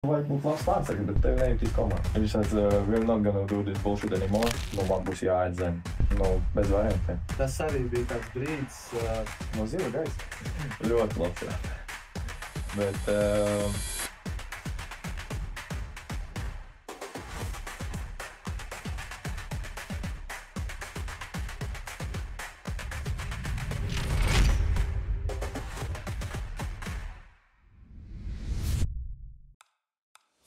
Vajag būt labs pārsaka, bet tev nejūtīs komanda. Viņš teica, we're not gonna do this bullshit anymore. Nu, man būs jāiet zem. Nu, bez variantiem. Tas arī bija tāds brīdis. No zila gaisa. Ļoti labs, jā. Bet...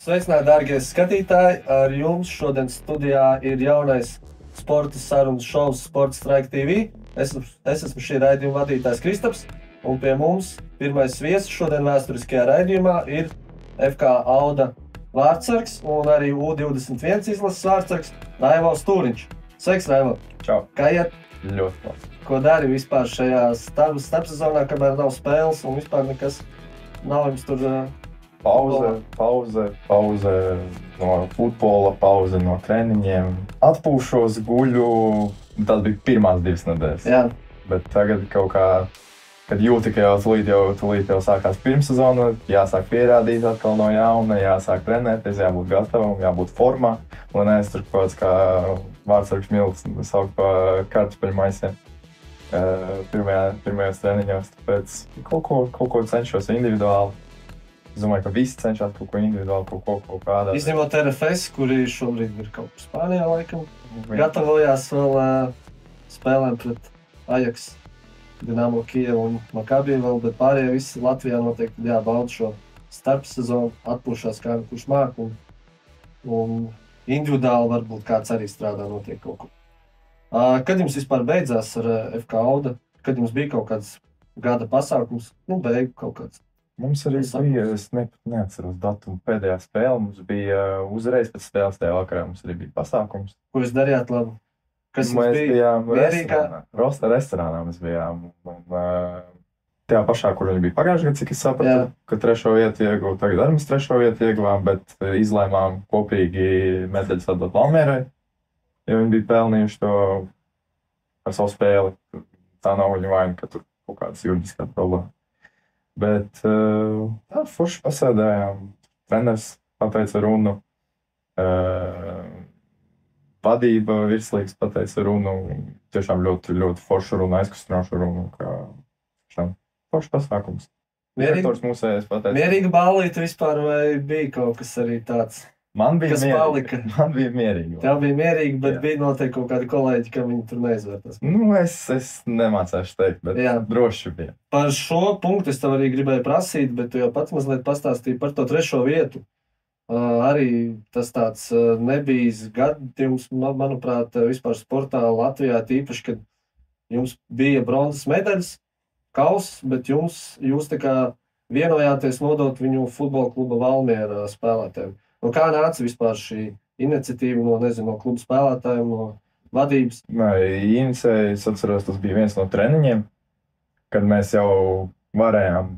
Sveicināti, dārgie skatītāji! Ar jums šodien studijā ir jaunais sporta sarunas šovs Sports Strike TV. Es esmu šī raidījuma vadītājs Kristaps, un pie mums pirmais viesis šodien vēsturiskajā raidījumā ir FK Auda vārdsargs un arī U21 izlases vārdsargs Raivals Tūriņš. Sveiks, Raival! Čau! Kā iet? Ļoti labi. Ko dari vispār šajā starpsezonā, kamēr nav spēles un vispār nekas nav jums tur... Pauze no futbola, pauze no treniņiem. Atpūšos, guļu. Tas bija pirmās 2 nedēļas. Jā. Bet tagad kaut kā, kad jūti, ka tūlīt jau sākās pirmssezona, jāsāk pierādīt atkal no jauna, jāsāk trenēties, jābūt gatavam, jābūt formā. Lai nees tur kaut kāds kā vārdsargs Milts saukt pa kartupeļu maisiem pirmajos treniņos. Tāpēc kaut ko cenšos individuāli. Es domāju, ka visi cenšas kaut ko individuāli, kaut kādā. Izņemot RFS, kuri šobrīd ir kaut kur Spānijā laikam, gatavojās vēl spēlēm pret Ajax, Dinamo Kijevu un Makabiju vēl, bet pārējie visi Latvijā noteikti jābauda šo starpsezonu, atpūšās kā kurš māk un individuāli varbūt kāds arī strādā notiek kaut kur. Kad jums vispār beidzās ar FK Auda? Kad jums bija kaut kāds gada pasākums? Beigu kaut kāds. Mums arī bija, es neatceros datumu, pēdējā spēle mums bija uzreiz pēc spēles tajā vakarā, mums arī bija pasākums. Ko jūs darījāt labi? Kas mēs bijām mierīgā? Restorānā mēs bijām. Tajā pašā, kur viņi bija pagājušajā gadā, cik es sapratu, ka 3. vietu ieguva, tagad arī mēs 3. vietu ieguvām, bet izlēmām kopīgi medaļas atdot Valmierai, jo viņi bija pelnījuši to ar savu spēli. Tā nav viņa vaina, ka tur kaut kādas juridiskās problēmas. Bet tā forši pasēdējām, treneris pateica runu, vadība virslīgas pateica runu, tiešām ļoti, ļoti foršu runu, aizkustinošu runu, kā forši pasākums. Direktors mūsējais pateica. Mierīga ballīte vispār vai bija kaut kas arī tāds? Man bija mierīgi. Man bija mierīgi. Tev bija mierīgi, bet bija noteikti kaut kādi kolēģi, ka viņi tur neizvērtās. Es nemācēšu teikt, bet droši bija. Par šo punktu es tev arī gribēju prasīt, bet tu jau pats mazliet pastāstīji par to 3. vietu. Arī tas tāds nebijis gadījums, manuprāt, vispār sportā Latvijā tīpaši, kad jums bija bronzas medaļas, kauss, bet jūs tā kā vienojāties nodot viņu futbola kluba Valmiera spēlētājiem. Kā nāca vispār šī iniciatīva no kluba spēlētājiem, no vadības? Inicēja, es atceros, tas bija viens no treniņiem, kad mēs jau varējām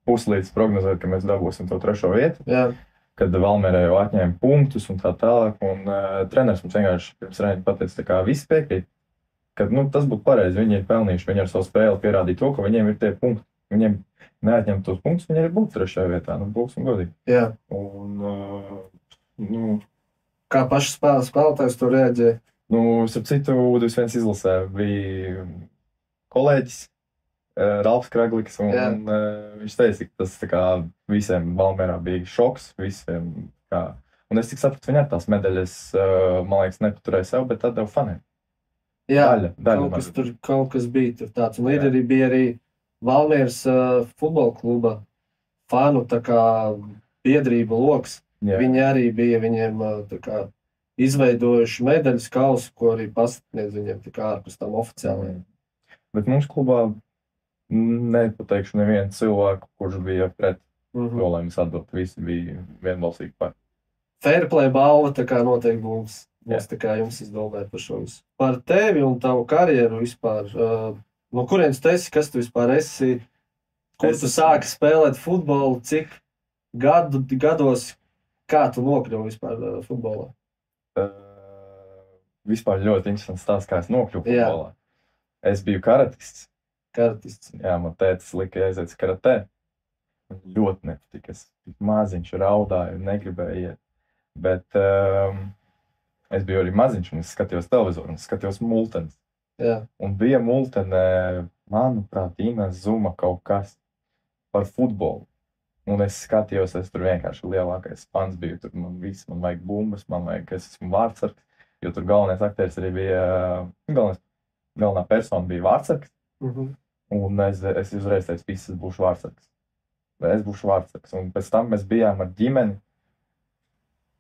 puslīdz prognozēt, ka mēs dabūsim to 3. vietu. Jā. Kad Valmierē jau atņēma punktus un tā tālāk, un treneris mums vienkārši pirms treniņa pateica, kā visi piekrīt, ka tas būtu pareizi, viņi ir pelnījuši, viņi ar savu spēli pierādīja to, ka viņiem ir tie punkti. Viņiem neatņemt tos punktus, viņi arī būtu 3. vietā, būsim godīgi. Jā. Kā paši spēlētājs to reaģēja? Starp citu, U21 izlasē bija kolēģis Ralfs Kragliks, un viņš teica, ka tas tā kā visiem Valmierā bija šoks, visiem, un es tik sapratu, viņi ar tās medaļas, man liekas, nepaturēja sev, bet tad jau faniem. Jā, kaut kas bija tur tāds, un arī bija arī Valmieras futbola kluba fanu tā kā biedrība loks. Jā. Viņi arī bija viņiem tā kā izveidojuši medaļas kausu, ko arī pasniedz viņiem tā kā ārpus tam oficiālajiem. Bet mums klubā nepateikšu nevienu cilvēku, kurš bija pret to, lai mēs atdot. Visi bija vienbalsīgi par. Fairplay balva tā kā noteikti mums tā kā jums izdomēt par šo visu. Par tevi un tavu karjeru vispār. No kurienes tu esi, kas tu vispār esi, kur tu sāki spēlēt futbolu, cik gados, kā tu nokļuvi vispār futbolā? Vispār ļoti interesants stāsts, kā es nokļuvu futbolā. Es biju karatists. Karatists. Jā, man tētis lika aiziet karatē. Man ļoti nepatika. Es maziņš raudāju, negribēju iet. Bet es biju arī maziņš, un es skatījos televizoru, un skatījos multenes. Jā. Un bija multene, manuprāt, Ines Zuma kaut kas par futbolu. Un es skatījos, es tur vienkārši lielākais fans biju. Tur man vajag bumbas, man vajag, es esmu vārdsargs. Jo tur galvenais aktieris arī bija, galvenā persona bija vārdsargs. Un es uzreiz teicu, es būšu vārdsargs. Es būšu vārdsargs. Un pēc tam mēs bijām ar ģimeni.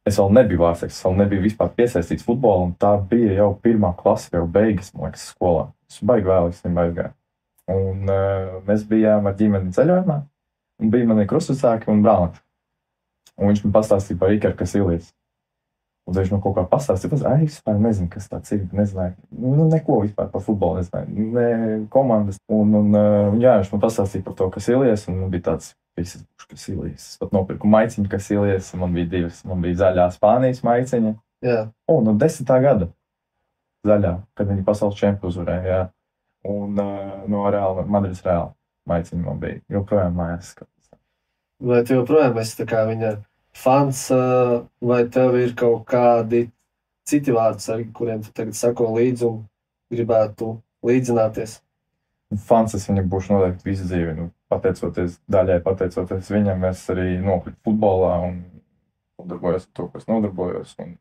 Es vēl nebiju vārdsargs, es vēl nebiju vispār piesaistīts futbolu. Un tā bija jau 1. klase, jau beigas, man liekas, skolā. Es baigi vēlēs, viņam aizgāju. Un mēs bijām ar ģimeni ceļojumā. Un bija mani krustvecāki un brālēti. Un viņš man pastāstīja par Ikaru Kasilijas. Un viņš man kaut kā pastāstīja, es vispār nezinu, kas tāds ir, nezināju, neko vispār par futbolu, nezināju, ne komandas. Un jā, viņš man pastāstīja par to Kasilijas, un man bija tāds, visas būšu Kasilijas. Es pat nopirku maiciņu Kasilijas, man bija divas, man bija zaļā Spānijas maiciņa. Jā. No 10. gada zaļā, kad viņi pasaules čempionu uzvarēja, jā. Un no Madrides Reāla maiciņa man bija, joprojām mājās skatās. Vai tu joprojām esi tā kā viņa fans, vai tev ir kaut kādi citi vārdsargi, kuriem tu tagad sako līdzi un gribētu līdzināties? Fans es viņam būšu noteikti visu dzīvi. Pateicoties viņam, es arī nokritu futbolā un nodarbojos ar to, kas nodarbojos. Un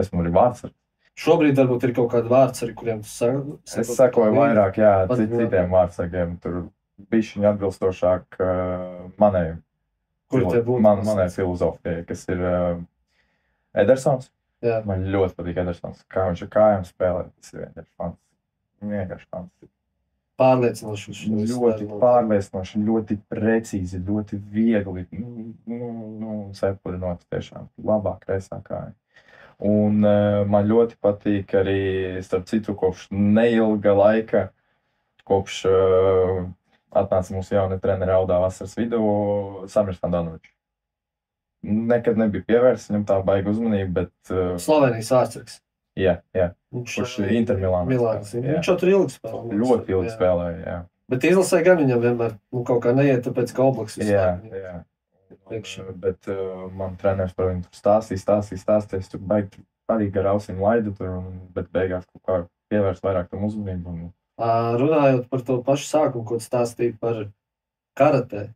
esmu arī vārdsargs. Šobrīd varbūt ir kaut kādi vārdsargi, kuriem tu sako? Es sakoju vairāk, jā, citiem vārdsargiem. Tur bišķiņi atbilstošāk manai. Kur tie būtu? Manai filozofijai, kas ir Edersons. Jā. Man ļoti patīk Edersons. Kā viņš ar kājām spēlē, tas ir vienkārši fans. Pārliecinoši. Ļoti pārliecinoši, ļoti precīzi, ļoti viegli. Sepuri tiešām labāk kreisā kāja. Un man ļoti patīk arī, starp citu, kopš neilga laika, kopš atnāca mūsu jaunie treneri Audā vasaras vidū, Samirs Handanovičs. Nekad nebija pievērsts viņam tā baiga uzmanība, bet... Slovenijas vārdsargs. Jā. Kurš Inter Milāns. Viņš jau tur ilgi spēlē. Ļoti ilgi spēlēja, jā. Bet izlasē gan viņam vienmēr kaut kā neiet, tāpēc ka Oblaks visu laiku. Jā. Bet man treneris par viņu tur stāstīja. Es tur baigi arī gar ausīm laidu tur, bet beigās kaut kā pievērst vairāk tam uzmanību. Runājot par to pašu sākumu, ko stāstīja par karatē.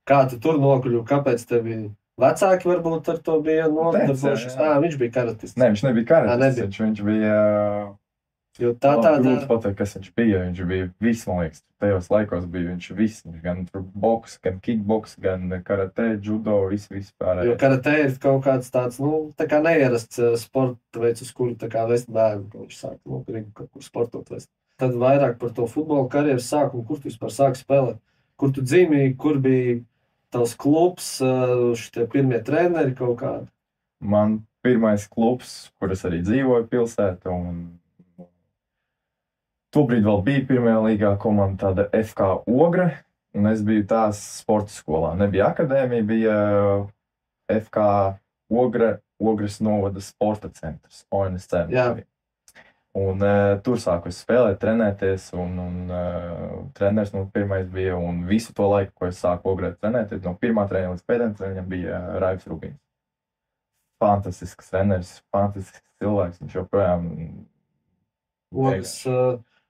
Kā tu tur nokļuvi? Kāpēc tevi vecāki varbūt ar to bija nodarbojušies? Viņš bija karatists. Nē, viņš nebija karatists. Viņš bija... Jo tāda... Grūti pateikt, kas viņš bija. Viņš bija viss, man liekas. Tajos laikos bija viņš viss. Gan boks, gan kickboks, gan karatē, judo, viss pārējais. Jo karatē ir kaut kāds tāds, tā kā neierasts sporta veids, uz kuru tā kā vest bērnu, ko viņš sāk, grib kaut kur sportot vest. Tad vairāk par to futbola karjeras sākumu, kur tu vispār sāki spēlēt, kur tu dzīvīji, kur bija tavs klubs, šitie pirmie treneri kaut kādi? Man pirmais klubs, kur es arī dzīvoju pilsētā, un tobrīd vēl bija pirmajā līgā komanda tāda FK Ogre, un es biju tās sporta skolā. Nebija akadēmija, bija FK Ogre, Ogres novada sporta centrs, ONSC. Jā. Un tur sāku es spēlēt, trenēties, un treneris pirmais bija, un visu to laiku, ko es sāku Ogrē trenēties, no pirmā treniņa līdz pēdējiem treniņam bija Raivs Rubīns. Fantastisks treneris, fantastisks cilvēks, viņš joprojām...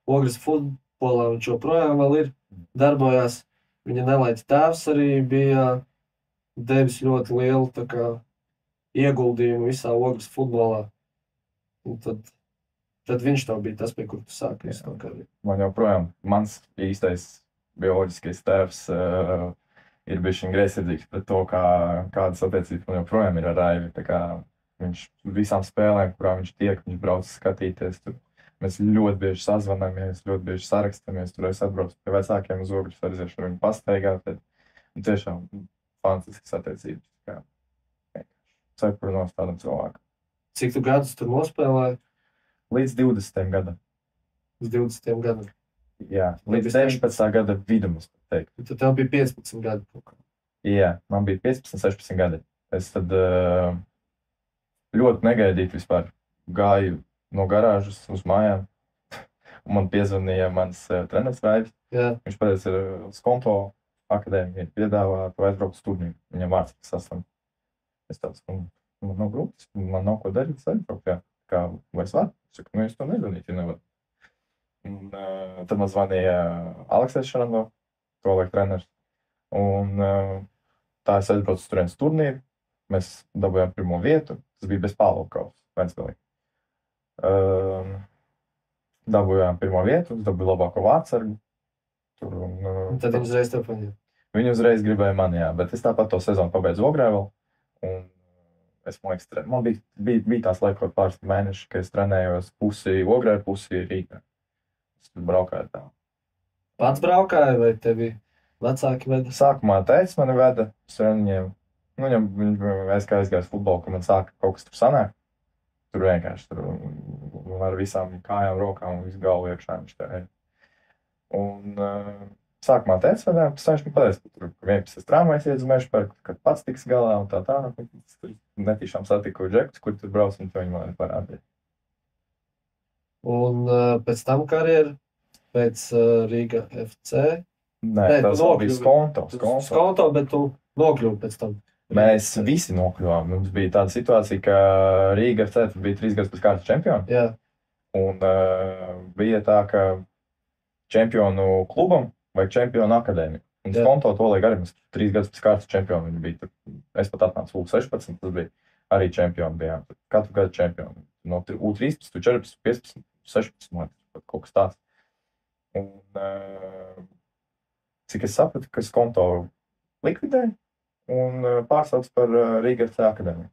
Ogres futbolā viņš joprojām vēl ir, darbojās. Viņa nelaids tēvs arī bija devis ļoti lielu tā kā ieguldījumu visā Ogres futbolā. Un tad viņš tev bija tas, pie kur tu sāki. Man joprojām, mans īstais bioloģiskais tēvs ir bišķiņ greizsirdīgs pret to, kādas attiecības man joprojām ir ar Raivi. Viņš visām spēlēm, kurām viņš tiek, viņš brauc skatīties. Mēs ļoti bieži sazvanamies, ļoti bieži sarakstamies. Tur es atbraucu pie vecākiem uz Ogres, aiziešu ar viņu pastaigāt. Tiešām fantastisks attiecības. Cepurinos tādam cilvēkam. Cik tu gadus tur nospēlēji? Līdz 20. gadam. Līdz 20. gadam? Jā, līdz 19. gada vidum, es teiktu. Tad tev bija 15 gadi kaut kā? Jā, man bija 15, 16 gadi. Es tad ļoti negaidīti vispār gāju no garāžas uz mājām. Un man piezvanīja mans treneris Raivs. Jā. Viņš pateica, uz konto akadēmija piedāvā, tu aizbrauc uz turnīru. Viņam vārds sastāv. Es tāds, man nav grūts, man nav ko darīt, es aizbraucu, jā. Kā, vai es varu? Es saku, es to nezvanīju, ja nevaru. Un tad man zvanīja Aleksis Šarandovs, tolaik treneris. Un tā es aizbraucu uz turienes turnīru. Mēs dabūjām pirmo vietu. Tas bija bez Pālovkavas, Ventspilī. Dabūjām pirmo vietu, dabūju labāko vārdsargu. Un tad viņi uzreiz tev paņēma. Viņi uzreiz gribēja mani, jā, bet es tāpat to sezonu pabeidzu Ogrē vēl. Un es, man liekas, man bija tās laikot pāris mēneši, ka es trenējos pusi Ogrē, pusi Rīgā. Es braukāju tā. Pats braukāja vai tevi vecāki veda? Sākumā teica, mani veda uz treniņiem. Nu, es kā aizgāju futbolu, ka man sāka kaut kas tur sanāk. Tur vienkārši tur ar visām kājām, rokām un visu galvu iekšā viņš tā ir. Un sākumā teica, vai tas viņš man pateica, ka tur 11 tramvajs iet uz Mežaparku, kad pats tiks galā un tā. Tur netīšām satiku Džekus, kur tur brauc un to viņi man parādīja. Un pēc tam karjeru, pēc Rīga FC? Nē, tas bija Skonto. Skonto, bet tu nokļuvi pēc tam. Mēs visi nokļuvām. Mums bija tāda situācija, ka Rīga FC bija 3 gadus pēc kārtas čempioni. Jā. Un bija tā, ka čempionu klubam vajag čempionu akadēmiju. Un Skonto to laik arī mēs 3 gadus pēc kārtas čempioni. Viņi bija tur. Es pat atnācu U16, tas bija arī čempioni bijām. Katru gadu čempioni. No U13, U14, 15, 16, pat kaut kas tāds. Un cik es sapratu, ka Skonto likvidēja un pārsauc par Rīga FC akadēmiju.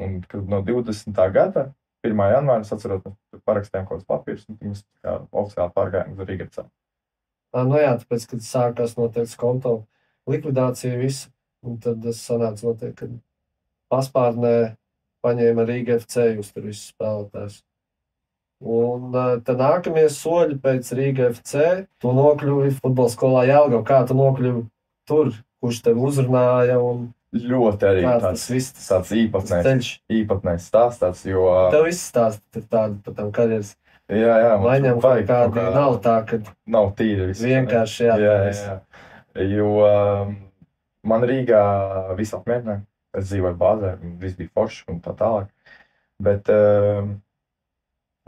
Un kad no 20. gada, 1. janvāra, es atceros, mēs parakstījām kaut kāds papīrs, un mēs oficiāli pārgājām uz Rīga FC. Nu jā, tāpēc, kad sākās noteikti Skonto likvidācija visu, un tad es sanācu noteikti, kad paspārnē paņēma Rīga FC, jūs tur visus spēlētājus. Un tad nākamie soļi pēc Rīga FC, tu nokļuvi futbola skolā Jelgava. Kā tu nokļuvi tur? Kurš tev uzrunāja? Ļoti arī tāds īpatnējs stāsts, jo... Tev viss stāsts ir tādi par tam karjeras. Jā, Maņam kādi nav tā, kad... Nav tīri viss. Vienkārši jā. Jo man Rīgā viss apmierināja. Es dzīvoju bāzē, viss bija forši un tā tālāk. Bet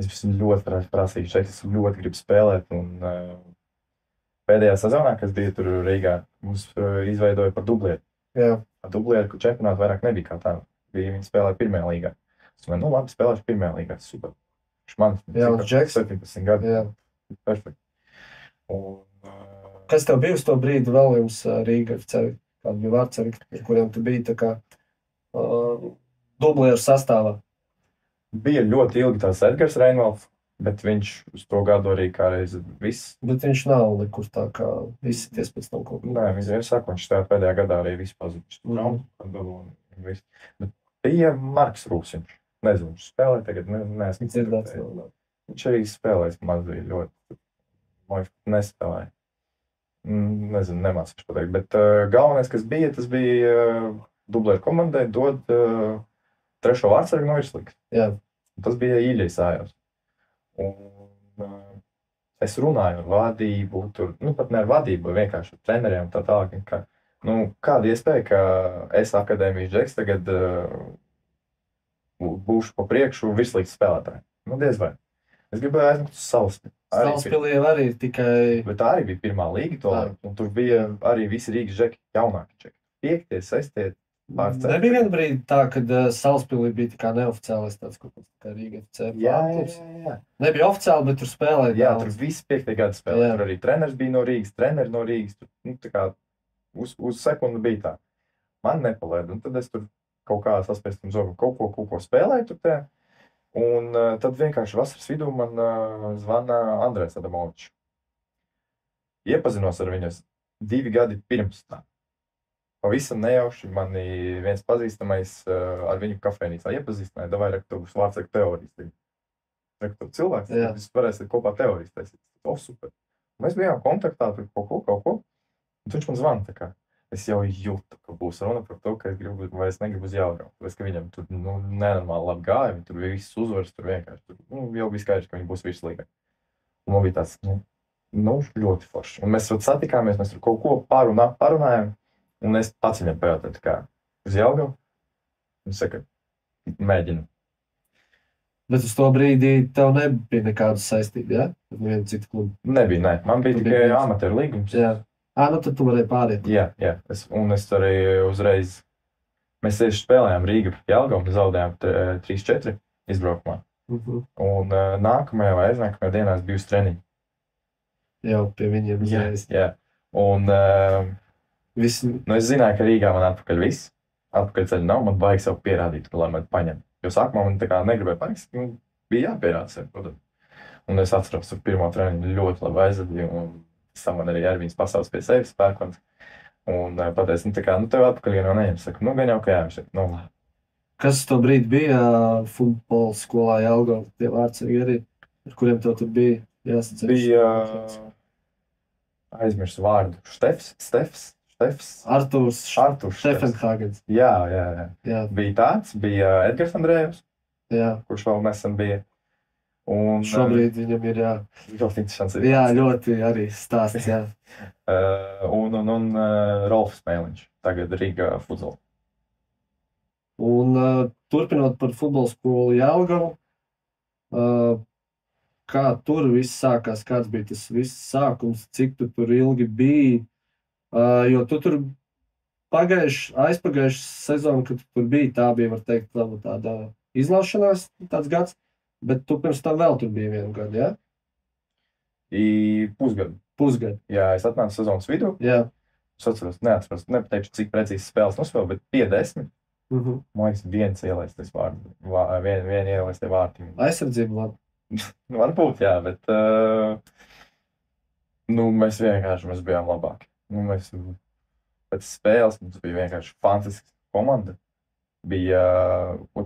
es esmu ļoti prasīgs, es ļoti gribu spēlēt. Un pēdējā sezonā, kas bija tur Rīgā, mums izveidoja par dublieru. Jā. Ar dublieru, kur čempionātu vairāk nebija kā tā. Viņi spēlēja pirmajā līgā. Es domāju, labi, spēlēšu pirmajā līgā, super. Jā, un Džeks. 17 gadu. Jā. Perfekt. Kas tev bija uz to brīdi vēl jums Rīga FC? Kādi bija vārdsargi, ar kuriem tu biji tā kā dublieru sastāvā? Bija ļoti ilgi tās Edgars Reinvalds. Bet viņš uz to gadu arī kā reiz viss. Bet viņš nav nekur tā kā izsities pēc tam kaut kā. Nē, viņš ir saka, viņš tajā pēdējā gadā arī viss pazuds. Bet bija Marks Rūsiņš. Nezinu, viņš spēlē tagad, neesmu dzirdēts. Viņš arī spēlēs maz bija ļoti. Man nespēlēja. Nezinu, nemācīšu pateikt. Bet galvenais, kas bija, tas bija dublēru komandai dod trešo vārdsargu no virslīgas. Jā. Tas bija Īļai Sājos. Un es runāju ar vadību, tur, pat ne ar vadību, vienkārši ar treneriem tā tālāk, ka, kāda iespēja, ka es akadēmijas Džeks tagad būšu pa priekšu virslīgas spēlētāji. Diez vai. Es gribēju aizmukt uz Salaspili. Salaspilī arī tikai... Bet tā arī bija pirmā līga to laiku, un tur bija arī visi Rīgas Džeki, jaunāki Džeki. 5, 6, Nebija viena brīdi tā, kad Salaspilī bija tā kā neoficiālais tāds kaut kas kā Rīga FC. Jā. Nebija oficiāli, bet tur spēlēja. Jā, tur visi 5. gada spēlēja. Tur arī treneris bija no Rīgas, treneri no Rīgas. Tur, tā kā uz sekundi bija tā. Man nepalaida, un tad es tur kaut kā saspēstam zogu kaut ko spēlēju tur te. Un tad vienkārši vasaras vidū man zvana Andrejs Adamovičs. Iepazinos ar viņu 2 gadi pirms tā. Pavisam nejauši mani viens pazīstamais ar viņu kafejnīcā iepazīstināja, davai rektors vārdsargu teorijas. Rektor cilvēks, jūs varēsiet kopā teorijas taisīt. Super. Mēs bijām kontaktā tur kaut ko. Un viņš man zvana tā kā. Es jau jūtu, ka būs runa par to, ka es gribu vai es negribu uz Jelgavu. Tāpēc, ka viņam tur nenormāli labi gāja, tur bija viss uzvaras, tur vienkārši. Jau bija skaidrs, ka viņi būs virslīgā. Un man bija tāds, Nu, ļoti forši. Un mēs satikāmies, mēs tur kaut ko parunājām, un es pats viņam pajautāju, kā uz Jelgavu. Viņš saka, mēģinu. Bet uz to brīdī tev nebija nekādas saistības, ja? Ar nevienu citu klubu? Nebija, ne. Man bija tikai amatieru līgums. Jā. Nu tad tu varēji pāriet. Jā. Es arī uzreiz, mēs tieši spēlējām Rīga pret Jelgavu, un zaudējām 3-4 izbraukumā. Un nākamajā vai aiznākamajā dienā es biju uz treniņu. Jau pie viņiem uzreiz. Jā. Un es zināju, ka Rīgā man atpakaļ viss. Atpakaļ ceļa nav, man vajag sev pierādīt, lai man paņem. Jo sākumā man tā kā negribēja paņemt, bija jāpierāda sev. Un es atceros, ka pirmo treniņu ļoti labi aizvadīju, un pēc tam man arī Ervīns pasaules pie sevis spēkons. Un pateicu, tev atpakaļ jau neņem. Saku, gan jau, ka jā, viņš saka, labi. Kas to brīdi bija futbola skolā Jelgava, tie vārdsargi arī, ar kuriem tev tur bija jāsacīs? Bija aizmirsu vārdu. Stefs. Artūrs Stefenhagens. Jā. Bija tāds, bija Edgars Andrējevs, kurš vēl nesen bija. Un šobrīd viņam ir ļoti interesants. Jā, ļoti arī stāsts, jā. un Rolfs Mēliņš, tagad Rīga futbola. Un turpinot par futbola skolu Jelgavu, kā tur viss sākās, kāds bija tas viss sākums, cik tu tur ilgi biji? Jo tu tur aizpagājušas sezonu, kad tu tur biji, tā bija, var teikt, tāda izlaušanās, tāds gads, bet tu pirms tam vēl tur biji vienu gadu, jā? Pusgadu. Jā, es atnācu sezonas vidū. Jā. Es atceros, nepateikšu, cik precīzi spēles nospēlēju, bet 50. Man liekas, viens ielaistais vārds. Viena ielaistai vārtiņa. Aizsardzība labi. Varbūt, jā, bet mēs bijām labāki. Mēs pēc spēles mums bija vienkārši fantastiska komanda.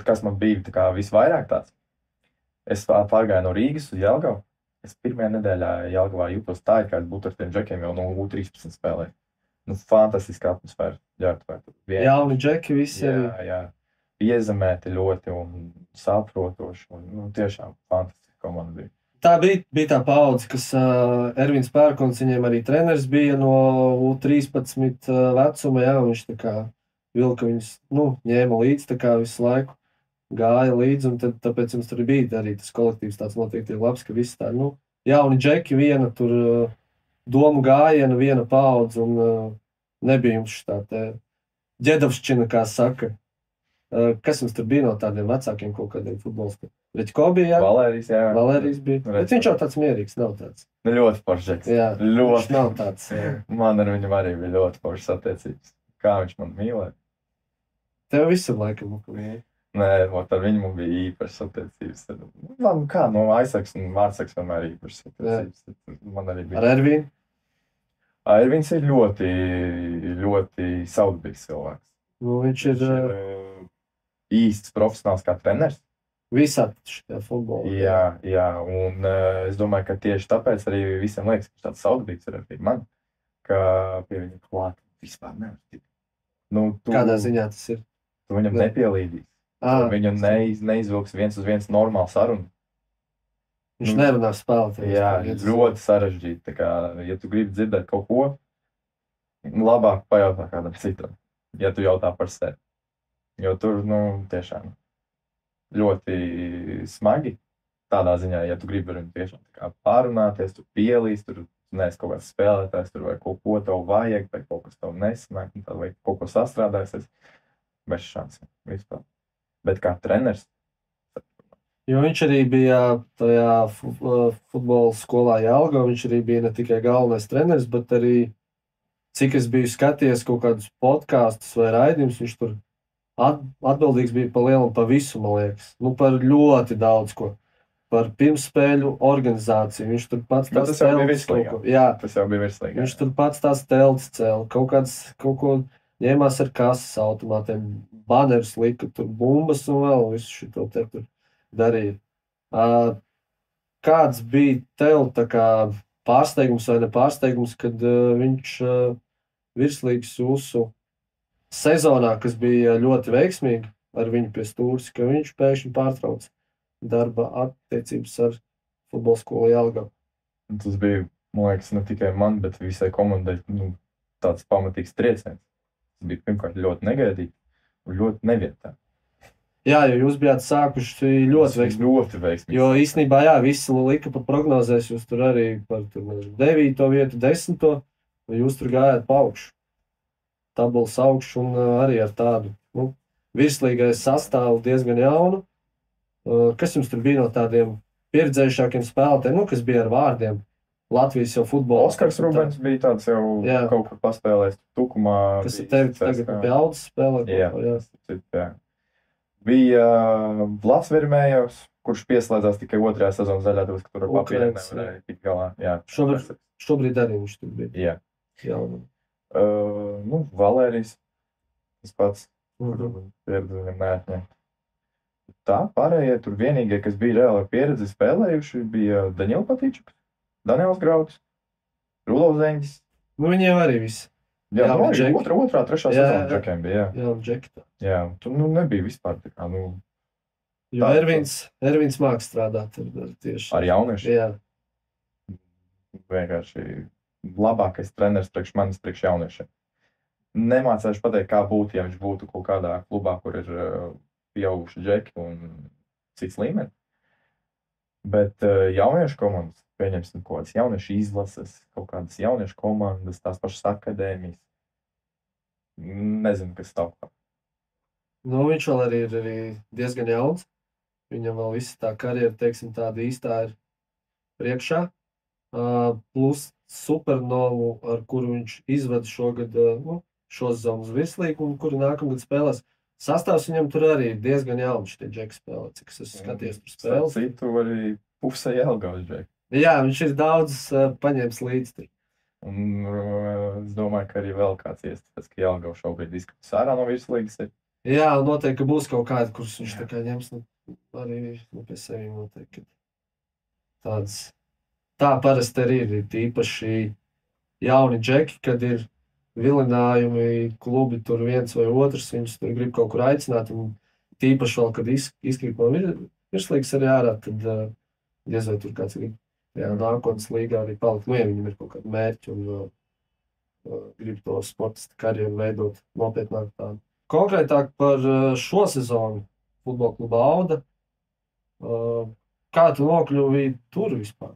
Kas man bija tā kā visvairāk tāds. Es pārgāju no Rīgas uz Jelgavu. Es pirmajā nedēļā Jelgavā jutos tā, kā es būtu ar tiem džekiem jau no U13 spēlēju. Fantastiska atmosfēra. Jauni džeki visi arī. Jā. Iezemēti ļoti un saprotoši. Tiešām fantastiska komanda bija. Tā bija tā paudze, kas Ervīns Pērkons, viņiem arī treneris bija no U13 vecuma, jā, viņš tā kā vilka viņus, ņēma līdzi tā kā visu laiku, gāja līdzi, un tāpēc jums tur bija arī tas kolektīvs tāds noteikti ir labs, ka visi tā, jauni džeki, viena tur domu gājiena, viena paudze, un nebija jums tā ģedavšķina, kā saka. Kas jums tur bija no tādiem vecākiem kaut kādiem futbolistiem? Reķko bija, jā? Valērijas bija. Bet viņš jau tāds mierīgs, nav tāds. Ļoti foršs. Jā, viņš nav tāds. Man ar viņu arī bija ļoti foršas attiecības. Kā viņš man mīlēja? Tev visur laikam mīlēja. Nē, ar viņu man bija īpašas attiecības. Kā no aizsaks un vārdsaks vienmēr īpašas attiecības. Man arī bija. Ar Ervīnu? Ervīns ir ļoti, ļoti saudabīgs cilvēks. Viņš ir īsts profesionāls kā treneris. Visā šajā futbolā. Jā, un es domāju, ka tieši tāpēc arī visiem liekas, ka tāds saudabīgs ir arī man, ka pie viņa klāt vispār nevar. Kādā ziņā tas ir? Tu viņam nepielīdīs. Viņam neizvilks viens uz viens normālu sarunu. Viņš nerunā spēlētājiem. Jā, ļoti sarežģīti. Tā kā, ja tu gribi dzirdēt kaut ko, labāk pajautā kādam citam, ja tu jautā par sevi. Jo tur, tiešām ļoti smagi tādā ziņā, ja tu gribi ar viņu tiešām pārunāties, tu pielīst, tur neesi kaut kāds spēlētājs, tur vai kaut ko tev vajag, vai kaut kas tev nesanāk, vai kaut ko sastrādāsies, bez šansiem vispār. Bet kā treneris. Jo viņš arī bija tajā futbola skolā Jelgavā, viņš arī bija ne tikai galvenais treneris, bet arī, cik es biju skatījies kaut kādus podkastus vai raidījumus, viņš tur atbildīgs bija par lielu un par visu, man liekas. Par ļoti daudz ko. Par pirmspēļu organizāciju. Viņš tur pats tās teltis Viņš tur pats tās teltis cēla. Kaut ko ņēmās ar kases automātiem, banerus lika, tur bumbas un vēl visu šito te tur darīja. Kāds bija tev tā kā pārsteigums vai nepārsteigums, kad viņš virslīgas jūsu sezonā, kas bija ļoti veiksmīga ar viņu pie stūres, ka viņš pēkšņi pārtrauc darba attiecības ar futbola skolu Jelgavu. Tas bija Man liekas, ne tikai man, bet visai komandai tāds pamatīgs trieciens. Tas bija pirmkārt ļoti negaidīti un ļoti nevietā. Jā, jo jūs bijāt sākuši ļoti veiksmīgi. Ļoti veiksmīgi. Jo īstenībā, jā, visi lika pa prognozēs, jūs tur arī par 9. vietu, 10. un jūs tur gājāt pa augšu. Tabulas augšu un arī ar tādu virslīgais sastāvu diezgan jaunu. Kas jums tur bija no tādiem pieredzējušākiem spēlētājiem, kas bija ar vārdiem? Latvijas jau futbola. Oskars Rubens bija tāds jau kaut kur paspēlējis tukumā. Kas ir tevi tagad pie audas spēlēt? Jā. Bija Vlads Vermējovs, kurš pieslēdzās tikai 2. sezonas daļā, tāpēc, ka tur ar papīriem nevarēja tikt galā. Jā. Šobrīd arī viņš tur bija. Jā. Valērijas. Tas pats. Pieredzi viņam neatņem. Tā, pārējie tur vienīgie, kas bija reāli pieredzi spēlējuši, bija Daņela Patīčuks, Daniels Grauds, Rudolfs Zeņģis. Viņi jau arī visi. Jā, otrā, trešā sezona Džekiem bija, jā. Džeki tā. Jā, tur nebija vispār tā kā, Jo Ervins māk strādāt tieši. Ar jauniešiem? Jā. Vienkārši labākais treneris priekš manis, priekš jauniešiem. Nemācēšu pateikt, kā būtu, ja viņš būtu kaut kādā klubā, kur ir pieauguši Džeki un cits līmenis. Bet jauniešu komandas, pieņemsim kaut kādas jauniešu izlases, kaut kādas jauniešu komandas, tās pašas akadēmijas. Nezinu, kas stāv. Viņš vēl arī ir diezgan jauns. Viņam vēl visa tā karjera, teiksim, tāda īstā ir priekšā. Plus Supernovu, ar kuru viņš izveda šogad šo sezonu uz virslīgu, un kuru nākamgad spēlēs. Sastāvs viņam tur arī ir diezgan jauns, tie Džeki spēlē, cik es skaties tur spēles. Citu arī pusē Jelgavas Džeki. Jā, viņš ir daudz paņēmis līdzi. Un es domāju, ka arī vēl kāds iestāds, ka Jelgava šobrīd izskatās ārā no virslīgas ir. Jā, noteikti, ka būs kaut kādi, kurus viņš tā kā ņems arī pie sevi noteikti. Tāds. Tā parasti arī ir tīpaši jauni Džeki, kad ir vilinājumi, klubi tur viens vai otrs, viņus tur grib kaut kur aicināt, un tīpaši vēl, kad izkrīt no virslīgas arī ārā, tad diez vai tur kāds grib nākotnes līgā arī palikt. Ja viņam ir kaut kādi mērķi un grib to sportistu karjeru veidot nopietnāk tādu. Konkrētāk par šo sezonu futbola kluba Auda. Kā tu nokļuvi tur vispār?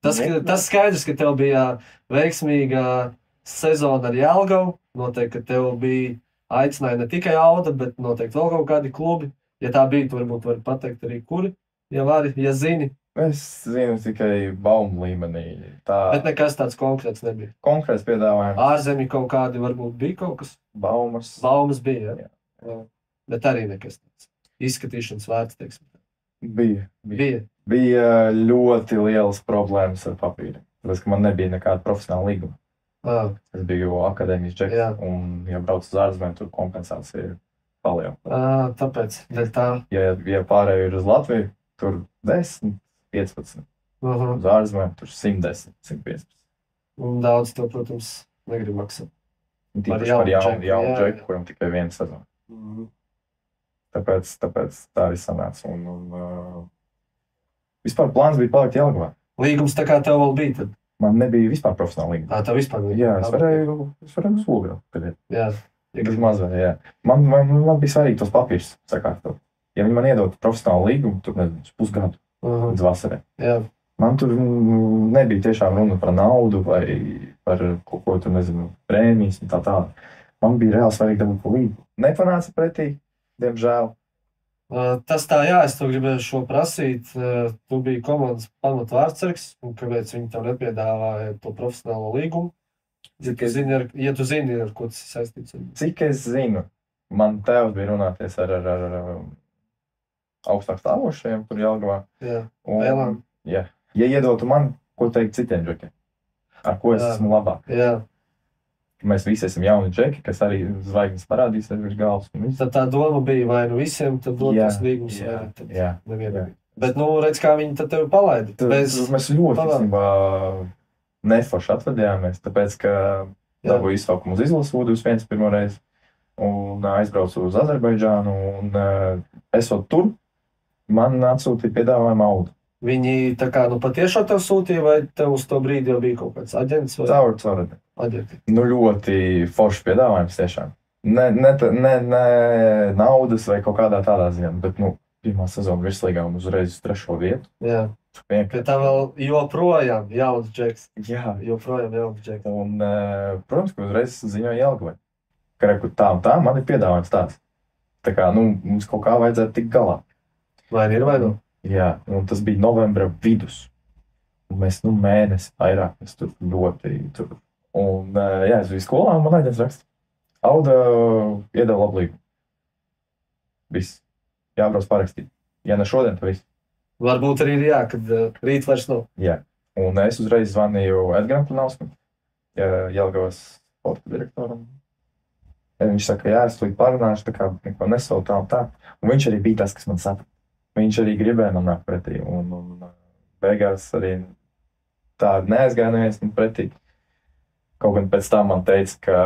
Tas skaidrs, ka tev bija veiksmīga sezona ar Jelgavu. Noteikti, ka tev bija aicinājumi ne tikai Auda, bet noteikti vēl kaut kādi klubi. Ja tā bija, tu varbūt vari pateikt arī kuri, ja zini. Es zinu tikai baumu līmenī. Bet nekas tāds konkrēts nebija. Konkrēts piedāvājums. Ārzemī kaut kādi varbūt bija kaut kas? Baumas bija, jā. Bet arī nekas tāds. Izskatīšanas vērts, teiksim. Bija ļoti lielas problēmas ar papīru. Tāpēc, ka man nebija nekāda profesionāla līguma. Es biju akadēmijas Džeks, un, ja brauc uz ārzemēm, tur kompensācija ir palielināta. Tāpēc, dēļ tā. Ja pārējo ir uz Latviju, tur 10, 15. Uz ārzemēm, tur 110, 115. Un daudz to, protams, negrib maksāt. Tīpaši par jaunu Džeku, kuram tikai viena sezona. Tāpēc tā arī sanāca. Vispār plāns bija palikt Jelgavā. Līgums tā kā tev vēl bija tad? Man nebija vispār profesionāla līguma. Tev vispār bija? Jā, es varēju uz Lūgru. Jā. Jā. Man bija svarīgi tos papīrus sakārtot. Ja viņi man iedod profesionālu līgumu, tur nezinu, pusgadu līdz vasarai. Jā. Man tur nebija tiešām runa par naudu vai par kaut ko tur, nezinu, prēmijas un tā. Man bija reāli svarīgi dabūt pa līgumu. Nepanāca pretī, diemžēl. Tas tā, jā, es to gribēju šo prasīt. Tu biji komandas pamatvārdsargs, un kāpēc viņi tev nepiedāvāja to profesionālo līgumu? Ja tu zini, ar ko tas ir saistīts? Cik es zinu, man tēvs bija runāties ar augstāk stāvošajiem tur Jelgavā. Jā, vēlām. Jā. Ja iedotu man, ko teikt citiem džekiem, ar ko es esmu labāk. Jā. Mēs visi esam jauni džeki, kas arī zvaigznes parādīsies virs galvas. Tad tā doma bija, vai nu visiem tad dot tas līgums, vai tad nevienam. Bet, redz, kā viņi tad tevi palaida. Mēs ļoti īstenībā neforši atvedījāmies, tāpēc, ka dabūju izsaukumu uz izlasu U21 pirmo reizi un aizbraucu uz Azerbaidžānu, un esot tur, man atsūtīja piedāvājumu Audu. Viņi tā kā patiešām tev sūtīja, vai tev uz to brīdi jau bija kaut kāds aģents vai Caur. aģenti? Nu, ļoti foršs piedāvājums tiešām. Ne naudas vai kaut kādā tādā ziņā, bet, pirmā sezona virslīgā un uzreiz uz 3. vietu. Jā. Bet tā vēl joprojām jauns džeks. Jā. Joprojām jauns džeks. Un, protams, ka uzreiz ziņoja Jelgavai, ka reku tā un tā, man ir piedāvājums tāds. Tā kā, mums kaut kā vajadzētu tikt galā. Vai ir vai nu? Jā, un tas bija novembra vidus. Un mēs, mēnesi vairāk, mēs tur ļoti tur. Un, jā, es biju skolā un man aģents raksta. Auda iedeva labu līgumu. Viss. Jābrauc parakstīt. Ja ne šodien, tad viss. Varbūt arī jā, kad rīt vairs nav. Jā. Un es uzreiz zvanīju Edgaram Klinauskim, Jelgavas sporta direktoram. Viņš saka, jā, es tulīt parunāšu, tā kā neko nesaucu tā un tā. Un viņš arī bija tas, kas man saprata. Viņš arī gribēja man nākt pretī. Un beigās arī tā neaizgāja neviens man pretī. Kaut gan pēc tam man teica, ka,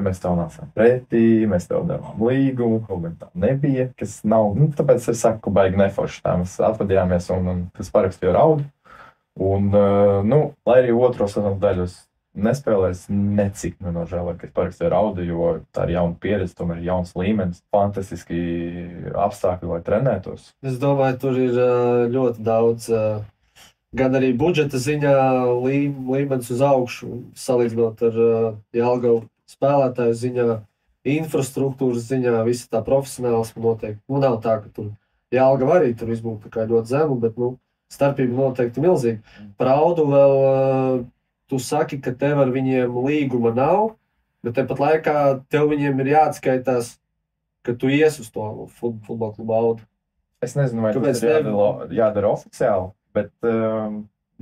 mēs tev nācām pretī, mēs tev devām līgumu, kaut gan tā nebija, kas nav, tāpēc es saku, ka baigi neforši tā. Mēs atvadījāmies un tas parakstīja ar Audu. Un, lai arī otro sezonu daļu es nespēlēju, es necik nožēloju, ka es parakstīju ar Audu, jo tā ir jauna pieredze, tomēr ir jauns līmenis, fantastiski apstākļi, lai trenētos. Es domāju, tur ir ļoti daudz, gan arī budžeta ziņā līmenis uz augšu, salīdzinot ar Jelgavu spēlētāju ziņā, infrastruktūras ziņā, visa tā profesionālisma noteikti. Nav tā, ka tur Jelgava arī tur viss būtu ļoti zemu, bet, starpība noteikti milzīga. Par Audu vēl tu saki, ka tev ar viņiem līguma nav, bet tepat laikā tev viņiem ir jāatskaitās, ka tu ies uz to futbola klubu Audu. Es nezinu, vai tas ir jādara oficiāli, bet...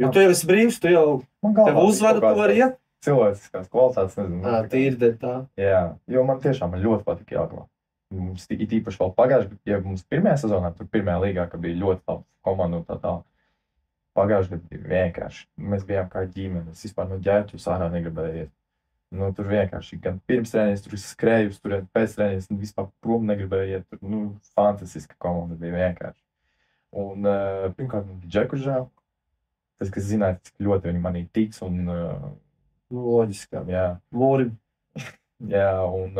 Jo tu jau esi brīvs, tu jau tev uzvada, tu vari iet. Cilvēciskās kvalitātes, nezinu. Tīri dēļ tā. Jā, jo man tiešām ļoti patika Jelgava. Mums īpaši vēl pagājuši, ja mums pirmajā sezonā, tur pirmajā līgā, ka bija ļoti laba komanda un tā. Pagājuši gadu bija vienkārši. Mēs bijām kā ģimene. Es vispār no ģērbtuves ārā negribēju iet. Tur vienkārši gan pirms treniņas, tur skrēju, tur pēc treniņas, vispār prom negribēju iet. Tur, fantastiska komanda bija vienkārši. Un pirmkārt, man bija Džeku žēl. Tas, kas zināja, cik ļoti viņi manī tic un... loģiski. Jā. Mūri. Jā, un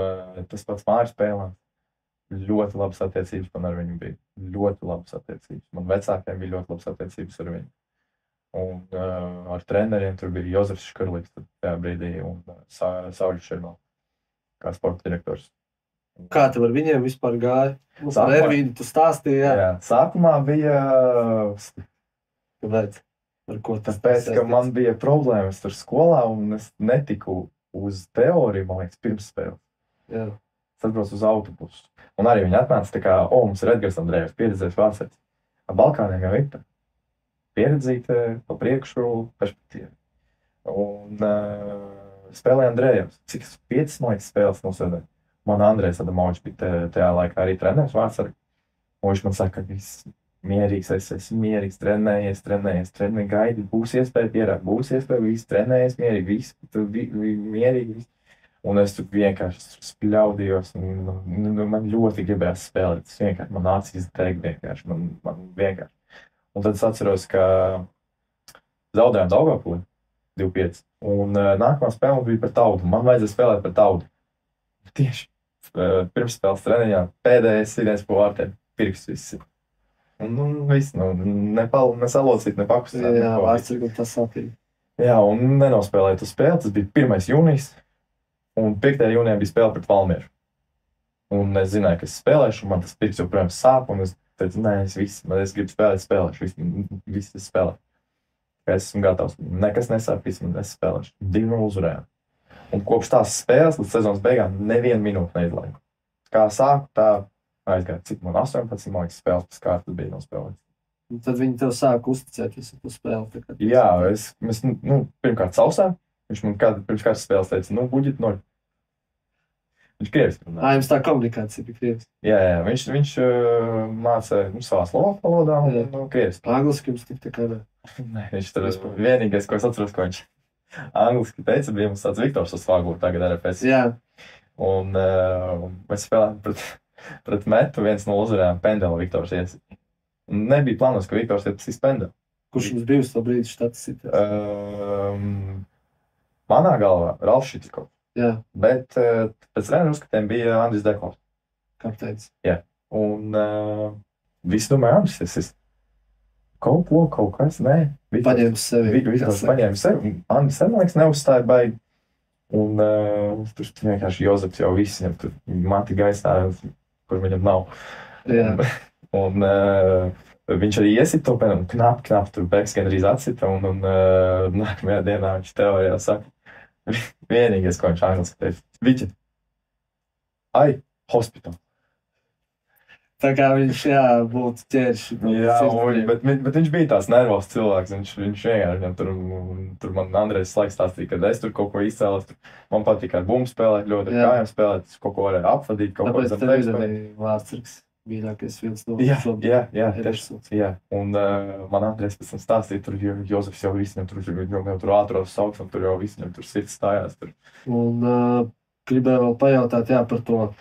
tas pats Māris spēlē. Ļoti labas attiecības man ar viņu bija. Ļoti labas attiecības. Man vecākiem bija ļoti labas attiecības ar viņu. Un ar treneriem tur bija Jozefs Škarlīks tajā brīdī un Sauļs Šermals kā sporta direktors. Kā tev ar viņiem vispār gāja? Ar Ervīnu tu stāstīji, jā? Jā, sākumā bija... Kāpēc? Ar ko tas tāpēc, ka man bija problēmas tur skolā un es netiku uz teoriju, man liekas, pirms spēles. Jā. Es atbraucu uz autobusu. Un arī viņi atnāca tā kā, mums ir Edgars Andrejevs, pieredzējis vārdsargs. Ar Balkāniem jau ir tā. Pieredzīte, pa priekšu, perspektīva. Un spēlēja Andrejevs. Cik 5 spēles nosēdē. Man Andrejs Adamovičs bija tajā laikā arī treneris vārdsargs. Un viņš man saka, ka viss mierīgs, es esmu mierīgs, trenējies, gaidi, būs iespēja pierākt, viss trenējies, mierīgi, viss. Un es tur vienkārši spļaudījos, un man ļoti gribējās spēlēt. Tas vienkārši man acīs deg vienkārši, man vienkārši. Un tad es atceros, ka zaudējām Daugavpilī 2-5. Un nākamā spēle bija pret Audu. Man vajadzēja spēlēt pret Audu. Tieši pirms spēles treniņā pēdējais sīdienas po vārtiem pirksts viss. Un viss, nesalocīt, nepakustināt. Jā, vārdsargu tas sapīja. Jā, un nenospēlēja tu spēli, tas bija 1. jūnijas. Un 5. jūnijā bija spēle pret Valmieru. Un es zināju, ka es spēlēšu, un man tas pirks joprojām sāp, un es teicu, nē, es gribu spēlēšu, viss es spēlēšu. Es esmu gatavs, nekas nesāp, es spēlēšu. 2-0 uzvarējām. Un kopš tās spēles līdz sezonas beigām nevienu minūti neizlaiku. Kā sāku, tā aizgāja, cik man 18, man liekas, spēles pēc kārtas bija nospēlēts. Un tad viņi tev sāka uzticēties ar to spēli. Jā, mēs pirmkārt sausām. Viņš man pirms kādas spēles teica, buģit 0. Viņš krievis. Jums tā komunikācija bija krievis? Jā, viņš mācīja savā slovāku valodā un krievis. Angliski jums tik tā kā? Nē, viņš tur vienīgais, ko es atceros, ko viņš angliski teica, bija mums tāds Viktors Osvāgu, tagad RFS. Jā. Un mēs spēlējām pret Metu, 1-0 uzvarējām, pendeli Viktors iesīja. Nebija plānos, ka Viktors ir suspendā. Kurš mums bija uz to brīdi štatisitē? Manā galvā Ralfs Šitiko. Jā, Bet pēc treneru uzskatiem bija Andris Dekovs. kapteinis. Un visi domāja, Andris, kaut kas, nē. Paņēma sevi. Viktors paņēma sevi. Andris, man liekas, neuzstāja baigi. Un tur vienkārši Jozefs jau viss viņam tur mati gaisā, kur viņam nav. Jā. Un viņš arī iesita to pēdām, knap, tur beigas gandrīz atsita, un nākamajā dienā viņš teorijā saka, vienīgais, ko viņš angliski teica, Viķi, hospital. Tā kā viņš, būtu ķērš. Jā, bet viņš bija tās nervos cilvēks, viņš vienkārši, viņam tur man Andrejs laiks stāstīja, kad es tur kaut ko izcēlos, man patīk ar bumbu spēlēt, ļoti ar kājām spēlēt, kaut ko varēja apvadīt, kaut ko zem tevis. Tāpēc tev ir Vārtsargs. Mīļākais films no Jā. Un man Andrejs pēc tam stāstīja, tur Jozefs jau visiem tur ātros sauks, un tur jau visiem tur sirds stājās. Tur. Un gribēju vēl pajautāt, par to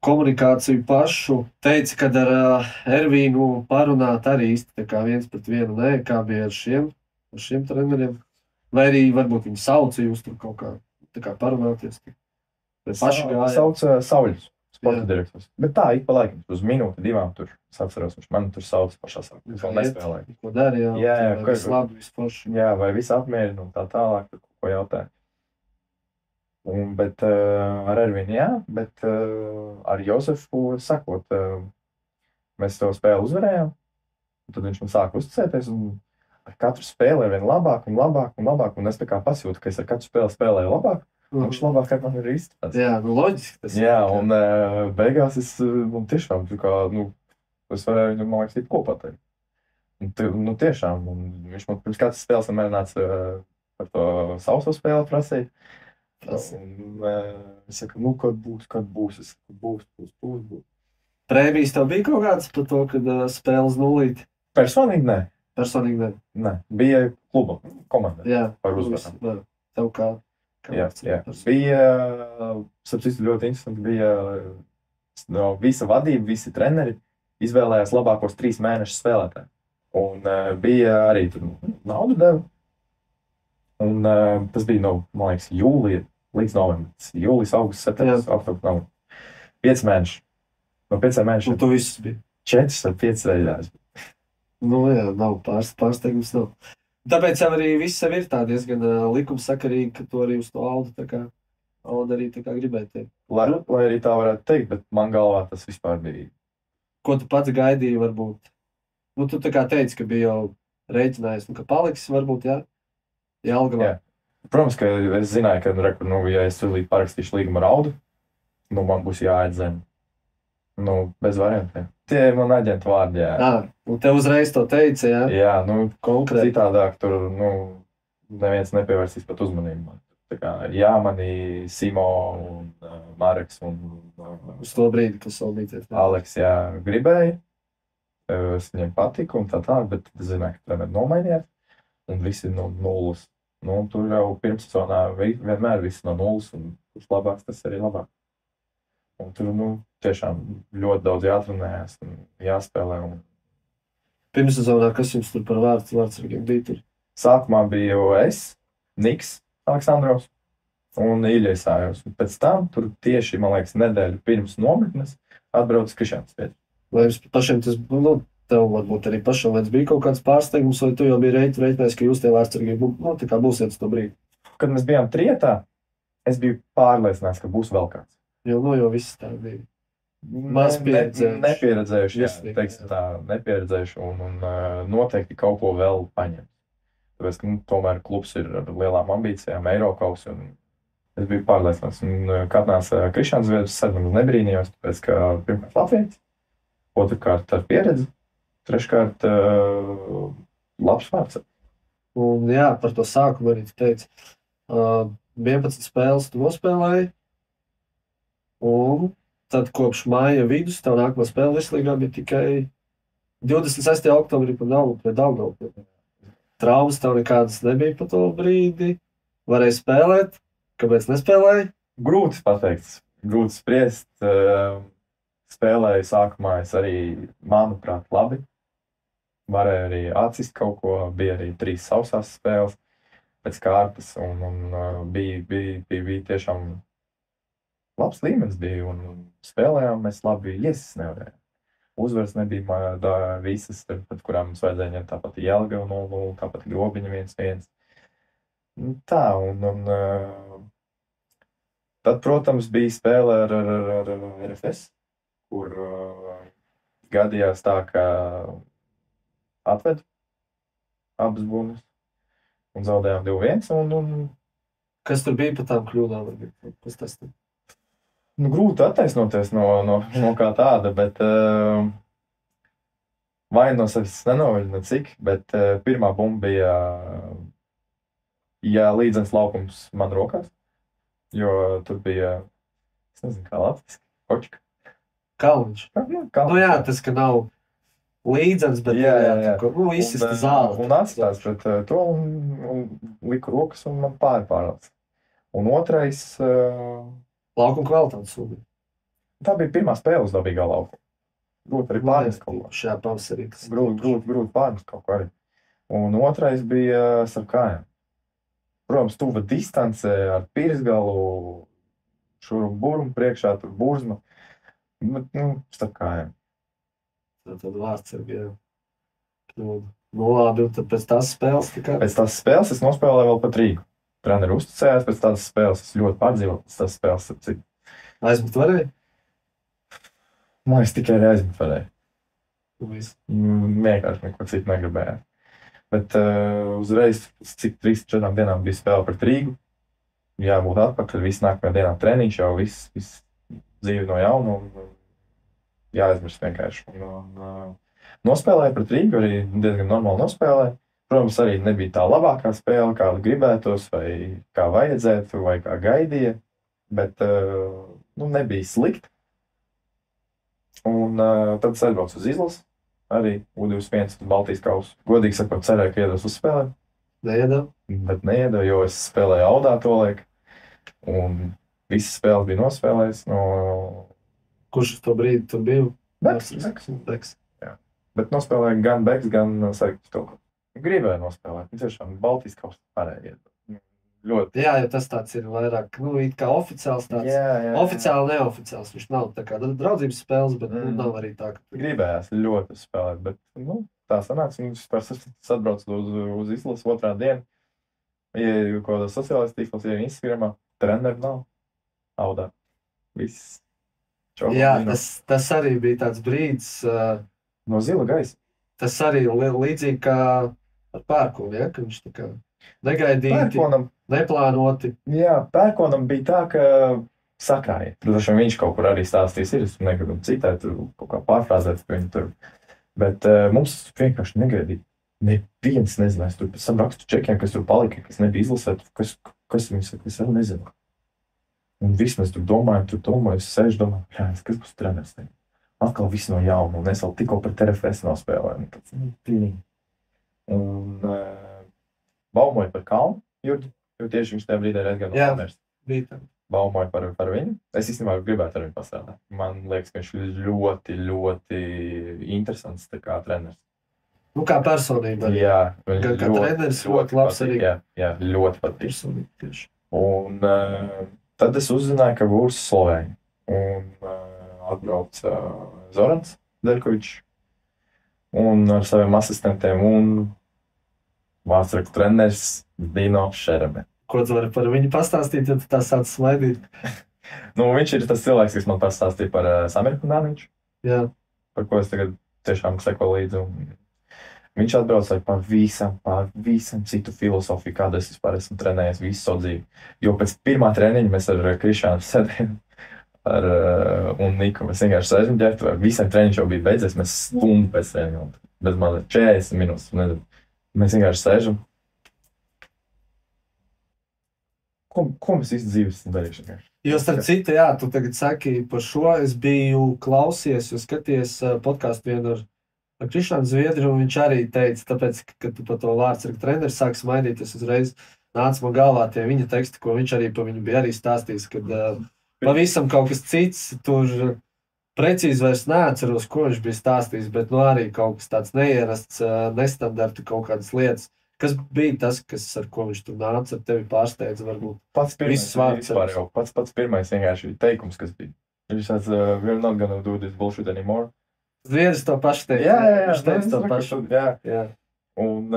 komunikāciju pašu. Teici, kad ar Ervīnu parunāt arī īsti tā kā 1-1, ne? Kā bija ar šiem treneriem? Vai arī varbūt viņi sauca jūs tur kaut kā tā kā parunāties? Vai paši gāja? Sauca Sauļus. Sporta direktors. Bet tā, ik pa laikam, uz minūti, 2 tur, es atceros, viņš man tur sauc pašā sākumā. Es vēl nespēlēju. Ko dari, viss labi, viss forši. Jā, vai viss apmierina un tā tālāk, tur ko jautāja. Bet ar Ervinu, bet ar Jozefu sakot, mēs to spēli uzvarējām, un tad viņš man sāka uzticēties, un ar katru spēli ir vien labāk, un es tā kā pasjūtu, ka es ar katru spēli spēlēju labāk. Viņš labāk, kā man ir izturēts. Jā, loģiski tas. Jā, un beigās es tiešām, es varēju viņu, man liekas, tīt kopā teikt. Tiešām, un viņš man pirms katras spēles vienmēr nāca par to sauso spēli prasīt. Un es saku, kad būs, es saku, būs. Prēmijas tev bija kaut kāds par to, kad spēles nulīt? Personīgi nē. Nē. Bija kluba, komanda. Jā, par uzvaram. Tev kā? Jā. Bija, sapcīstu ļoti interesanti, bija visa vadība, visi treneri izvēlējās labākos 3 mēnešus spēlētāji. Un bija arī tur naudu deva. Un tas bija, man liekas, jūlija līdz novembris. Jūlijas, augusts, septembris, oktobris, novembris. 5 mēneši. No 5 mēnešiem. Un tu viss bija? 4 ar 5 reizēs. Jā, nav pārsteigums nav. Tāpēc jau arī viss sev ir tā diezgan likumsakarīgi, ka tu arī uz to Aldu arī tā kā gribēji teikt. Lai arī tā varētu teikt, bet man galvā tas vispār bija. Ko tu pats gaidīji varbūt? Tu tā kā teici, ka bija jau rēķinājis, ka paliks varbūt, Jelgavā. Protams, ka es zināju, ka, ja es tūlīt parakstīšu līgumu ar Aldu, man būs jāiet zem. Bez variantiem. Tie ir man aģentu vārdi, Un tev uzreiz to teica, Jā, konkrēti. Citādāk tur, neviens nepievērsīs pat uzmanību. Tā kā Jāmani, Simo un Mareks un uz to brīdi, kas vēl bija. Aleks, gribēja. Es viņiem patiku un tā, bet es zināju, ka treneri nomainījās. Un visi no nulles. Tur jau pirmssezonā vienmēr viss no nulles, un kurš labāks, tas arī labāk. Un tur, tiešām ļoti daudz jātrenējās un jāspēlē. Pirmssezonā, kas jums tur par vārdsargiem bija tur? Sākumā bija es, Niks Aleksandrovs un Iļais Ājos. Pēc tam tur tieši, man liekas, nedēļu pirms nometnes atbrauc Krišjāns Pietrs. Vai jums pašiem tas, tev varbūt arī pašam bija kaut kāds pārsteigums, vai tu jau biji reiķinājis, ka jūs tie vārdsargi tā kā būsiet uz to brīdi? Kad mēs bijām trietā, es biju pārliecināts, ka būs vēl kāds. Jo viss tā bija. Maz nepieredzējuši, teiksim tā, nepieredzējuši un noteikti kaut ko vēl paņemt. Tāpēc, ka tomēr klubs ir ar lielām ambīcijām, Eirokaus, un es biju pārliecināts. Kad nāca Krišjāns Zviedrs, es nebrīnījos, tāpēc, ka pirmkārt Latvijas, otrkārt ar pieredzi, treškārt labs vārds. Un par to sākumu arī tu teici, 11 spēles tu nospēlēji, un tad kopš māja vidus tev nākamā spēle virslīgā bija tikai 26. oktobrī pret Daugavpili. Traumas tev nekādas nebija pa to brīdi. Varēja spēlēt. Kāpēc nespēlēji? Grūti pateikt. Grūti spriest. Spēlēju sākumā es arī, manuprāt, labi. varēja arī atsist kaut ko, bija arī 3 sausās spēles pēc kārtas, un bija tiešām labs līmenis bija, un spēlējām mēs labi, nevarējām. Uzvaras nebija visas, pret kurām mums vajadzēja ņemt, tāpat Jelgava 0-0, tāpat Grobiņa 1-1. Tā, un tad, protams, bija spēle ar RFS, kur gadījās tā, ka atvedu abas bunas un zaudējām 2-1. Kas tur bija par tām kļūdām? Kas tas tur? Grūti attaisnoties no kā tāda, bet vai no sevis nenoviļ, cik, bet pirmā bumba bija līdzens laukums man rokās, jo tur bija, es nezinu kā latviski, kočka. Kalniņš. Nu jā, tas, ka nav līdzens, bet izsista zāle. Un atstās pret to un liku rokas un man pārāds. Un otrais... Laukuma kvalitātes sūdi. Tā bija pirmā spēle uz dabīgā laukuma. Grūti arī pārnest kaut ko. Šajā pavasarī. Grūti pārnest kaut ko arī. Un otrais bija starp kājām. Protams, tuva distance ar pirsgalu, šuru burmu priekšā, tur burzma. Starp kājām. Tad vārds ir bija kļūda. Nu labi, un tad pēc tās spēles tikai? Pēc tās spēles es nospēlēju vēl pat Rīgu. Treneri uzticējās pēc tādas spēles. Es ļoti pārdzīvoju pēc tās spēles. Aizmet varēja? Man es tikai aizmet varēju. Vienkārši neko citu negribēju. Bet uzreiz, cik 3-4 dienām bija spēle pret Rīgu, jābūt atpakaļ, viss nākamajā dienā treniņš, jau viss dzīve no jauna un jāaizmirst vienkārši. Nospēlēju pret Rīgu, arī diezgan normāli nospēlēju. Protams, arī nebija tā labākā spēle, kādu gribētos, vai kā vajadzētu, vai kā gaidīja, bet nebija slikti. Un tad es aizbraucu uz izlasi, arī U21 uz Baltijas kausu. Godīgi sakot, cerēju, ka iedos uzspēlēt. Neiedevu? Bet neiedevu, jo es spēlēju Aldā tolaik, un visas spēles bija nospēlējis. Kurš to brīdi tur bija? Beks. Jā. Bet nospēlēju gan Beks, gan Sarkis kaut ko. Gribēju nospēlēt, tiešām Baltijas kausa pārējie. Ļoti. Jā, jo tas tāds ir vairāk, it kā oficiāls tāds. Jā. Oficiāli neoficiāls, viņš nav tā kā draudzības spēles, bet nav arī tā, ka... Gribējās ļoti spēlēt, bet tā sanāca, un es atbraucu uz izlases otrā dienu. Ieju kaut kādā sociālais tīklos, ieju Instagramā, treneri nav, Audā. Viss. Jā, tas arī bija tāds brīdis. No zila gaisa. Tas arī līdzīgi kā ar Pērkonu, ja? Ka viņš tā kā negaidīti, neplānoti. Jā, Pērkonam bija tā, ka sakrāja. Protams, viņš kaut kur arī stāstīs, es negribu citēt, kaut kā pārfrāzēt viņu tur. Bet mums vienkārši negaidīja. Neviens nezinās, tur pēc tam rakstu čekiem, kas tur palika, kas nebija izlasēt, kas viņi saka, es arī nezinu. Un viss mēs tur domājam, es sēžu domāju, kas būs treneris. Atkal viss no jauna, un es vēl tikko par RFS nospēlēju. Un baumoju par Kalnu, jo tieši viņš tajā brīdī ir no treneris. Baumoju par viņu. Es īstenībā gribētu ar viņu pastrādāt. Man liekas, ka viņš ir ļoti, ļoti interesants tā kā treneris. Kā personība. Jā. Kā treneris ļoti labs arī. Jā, ļoti patīk. Un tad es uzzināju, ka būs Slovēņi. Un atbrauca Zorans Derkovičs un ar saviem asistentiem un vārdsargu treneris Dino Šerebe. Ko tu vari par viņu pastāstīt, ja tu tā sāc smaidīt? Viņš ir tas cilvēks, kas man pastāstīja par Samiru Kunāniņu. Jā. Par ko es tagad tiešām seko līdzi. Viņš atbrauc ar pavisam citu filosofiju, kādu es vispār esmu trenējies visu savu dzīvi. Jo pēc pirmā treniņa mēs ar Krišānu sēdējām un Niku. Mēs vienkārši sēžam ģērbtuvē. Visiem treniņš jau bija beidzies. Mēs stundu pēc treniņa. Bez mazliet 40 minūtes. Mēs vienkārši sēžam. Ko mēs visu dzīves esam darījuši? Jo starp citu, jā, tu tagad saki par šo. Es biju klausies, jo skaties podcastu vienu ar Krišānu Zviedru, un viņš arī teica, tāpēc, ka tu par to vārdsargu treneri sāks maidīties, uzreiz nāca man galvā tie viņa teksti, ko viņš arī pa viņu bija arī stāstījis, kad pavisam kaut kas cits tur precīzi vairs neatceros, ko viņš bija stāstījis, bet nu arī kaut kas tāds neierasts, nestandarti kaut kādas lietas. Kas bija tas, ar ko viņš tur nāca, ar tevi pārsteidza varbūt? Pats pirmais vienkārši teikums, kas bija. Viņš tāds, we're not gonna do this bullshit anymore. Vieris to pašu teica. Jā, viņš teica to pašu. Jā. Un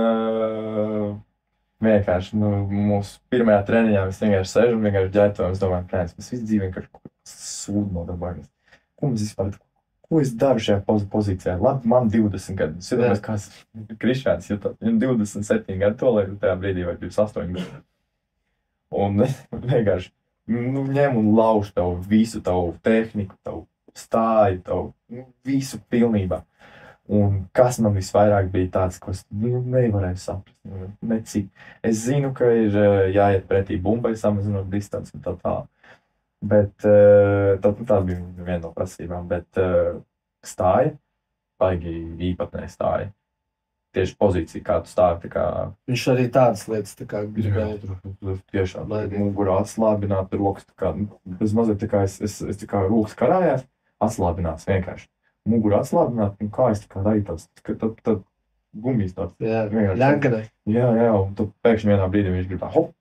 vienkārši, mūsu pirmajā treniņā mēs vienkārši sēžam, vienkārši ģētojam, es domāju, mēs visi dzīvi vienkārši sūdu nodarbojamies. Ko mēs vispār, ko es daru šajā pozīcijā? Labi, man 20 gadi, es iedomājos, kāds Krišāns jutāt, viņam 27 gadi, to lai tajā brīdī vai 28 gadi. Un vienkārši, ņem un lauž tavu visu, tavu tehniku, tavu stāju, tavu visu pilnībā. Un kas man visvairāk bija tāds, ko es nevarēju saprast, necik. Es zinu, ka ir jāiet pretī bumbai, samazinot distanci un tā. Bet tā bija viena no prasībām, bet stāja, baigi īpatnēji stāja. Tieši pozīcija, kā tu stāvi, tā kā... Viņš arī tādas lietas tā kā gribēja. Tiešām, mugurā atslābināt, rokas tā kā, es mazliet tā kā, es tā kā rokas karājās, atslābināts vienkārši. Mugurā atslābināt, un kā es tā kā darīju tāds, tad gumijas tāds. Jā, ļenkanai. Jā, un tad pēkšņi vienā brīdī viņš grib tā, hop,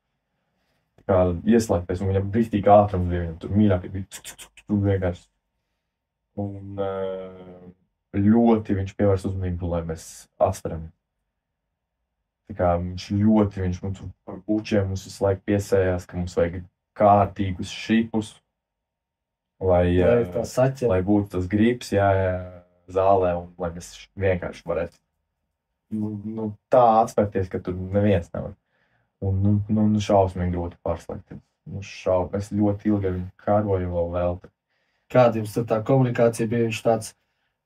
kā ieslēgties, un viņam brīstīgi ātrums bija, viņam tur mīļāk bija vienkārši. Un ļoti viņš pievērs uzmanību, lai mēs atveram. Tā kā viņš mums par bučiem mums visu laiku piesējās, ka mums vajag kārtīgus šipus, lai būtu tas grips, zālē, un lai mēs vienkārši varētu tā atspērties, ka tur neviens nevar. Un šausmīgi grūti pārslēgties. Es ļoti ilgi ar viņu kāroju vēl. Kāda jums tur tā komunikācija bija? Viņš tāds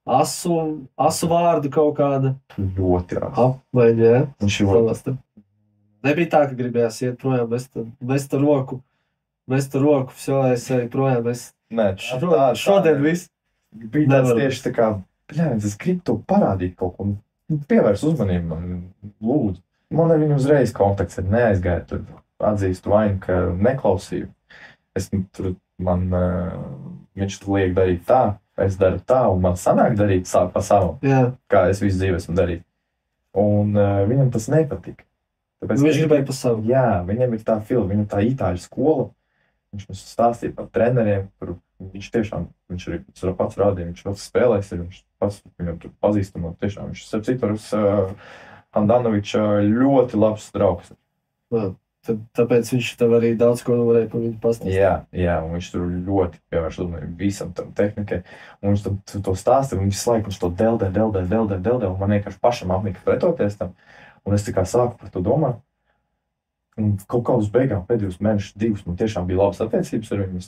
asu vārdu kaut kāda? Ļoti asu. Apmaiņa, jā? Viņš ļoti. Nebija tā, ka gribējās iet projām, mest roku, vsjo, es eju projām, Nē, šodien viss. Bija tāds tieši tā kā, es gribu to parādīt kaut ko, pievērs uzmanību man, lūdzu. Man ar viņu uzreiz kontakts ir neaizgāja, tur atzīstu vainu, ka neklausīju. Viņš tur liek darīt tā, es daru tā, un man sanāk darīt pa savam, kā es visu dzīvi esmu darīt. Un viņam tas nepatika. Viņš gribēja pa savu. Jā, viņam ir tā filma, viņam tā itāļu skola. Viņš mums stāstīja par treneriem, kur viņš tiešām, viņš arī pats rādīja, viņš vēl spēlēs, viņš pats viņam tur pazīstamot, tiešām viņš starp citu Handanoviča ļoti labs draugs. Tāpēc viņš tev arī daudz ko varēja par viņu pastāstīt. Jā, un viņš tur ļoti pievērš uzmanību visam tam tehnikai. Un viņš to stāsta, un visu laiku viņš to deldē, un man vienkārši pašam apnika pretoties tam. Un es tā kā sāku par to domāt. Un kaut kā uz beigām pēdējos mēnešus, 2, man tiešām bija labas attiecības ar viņu.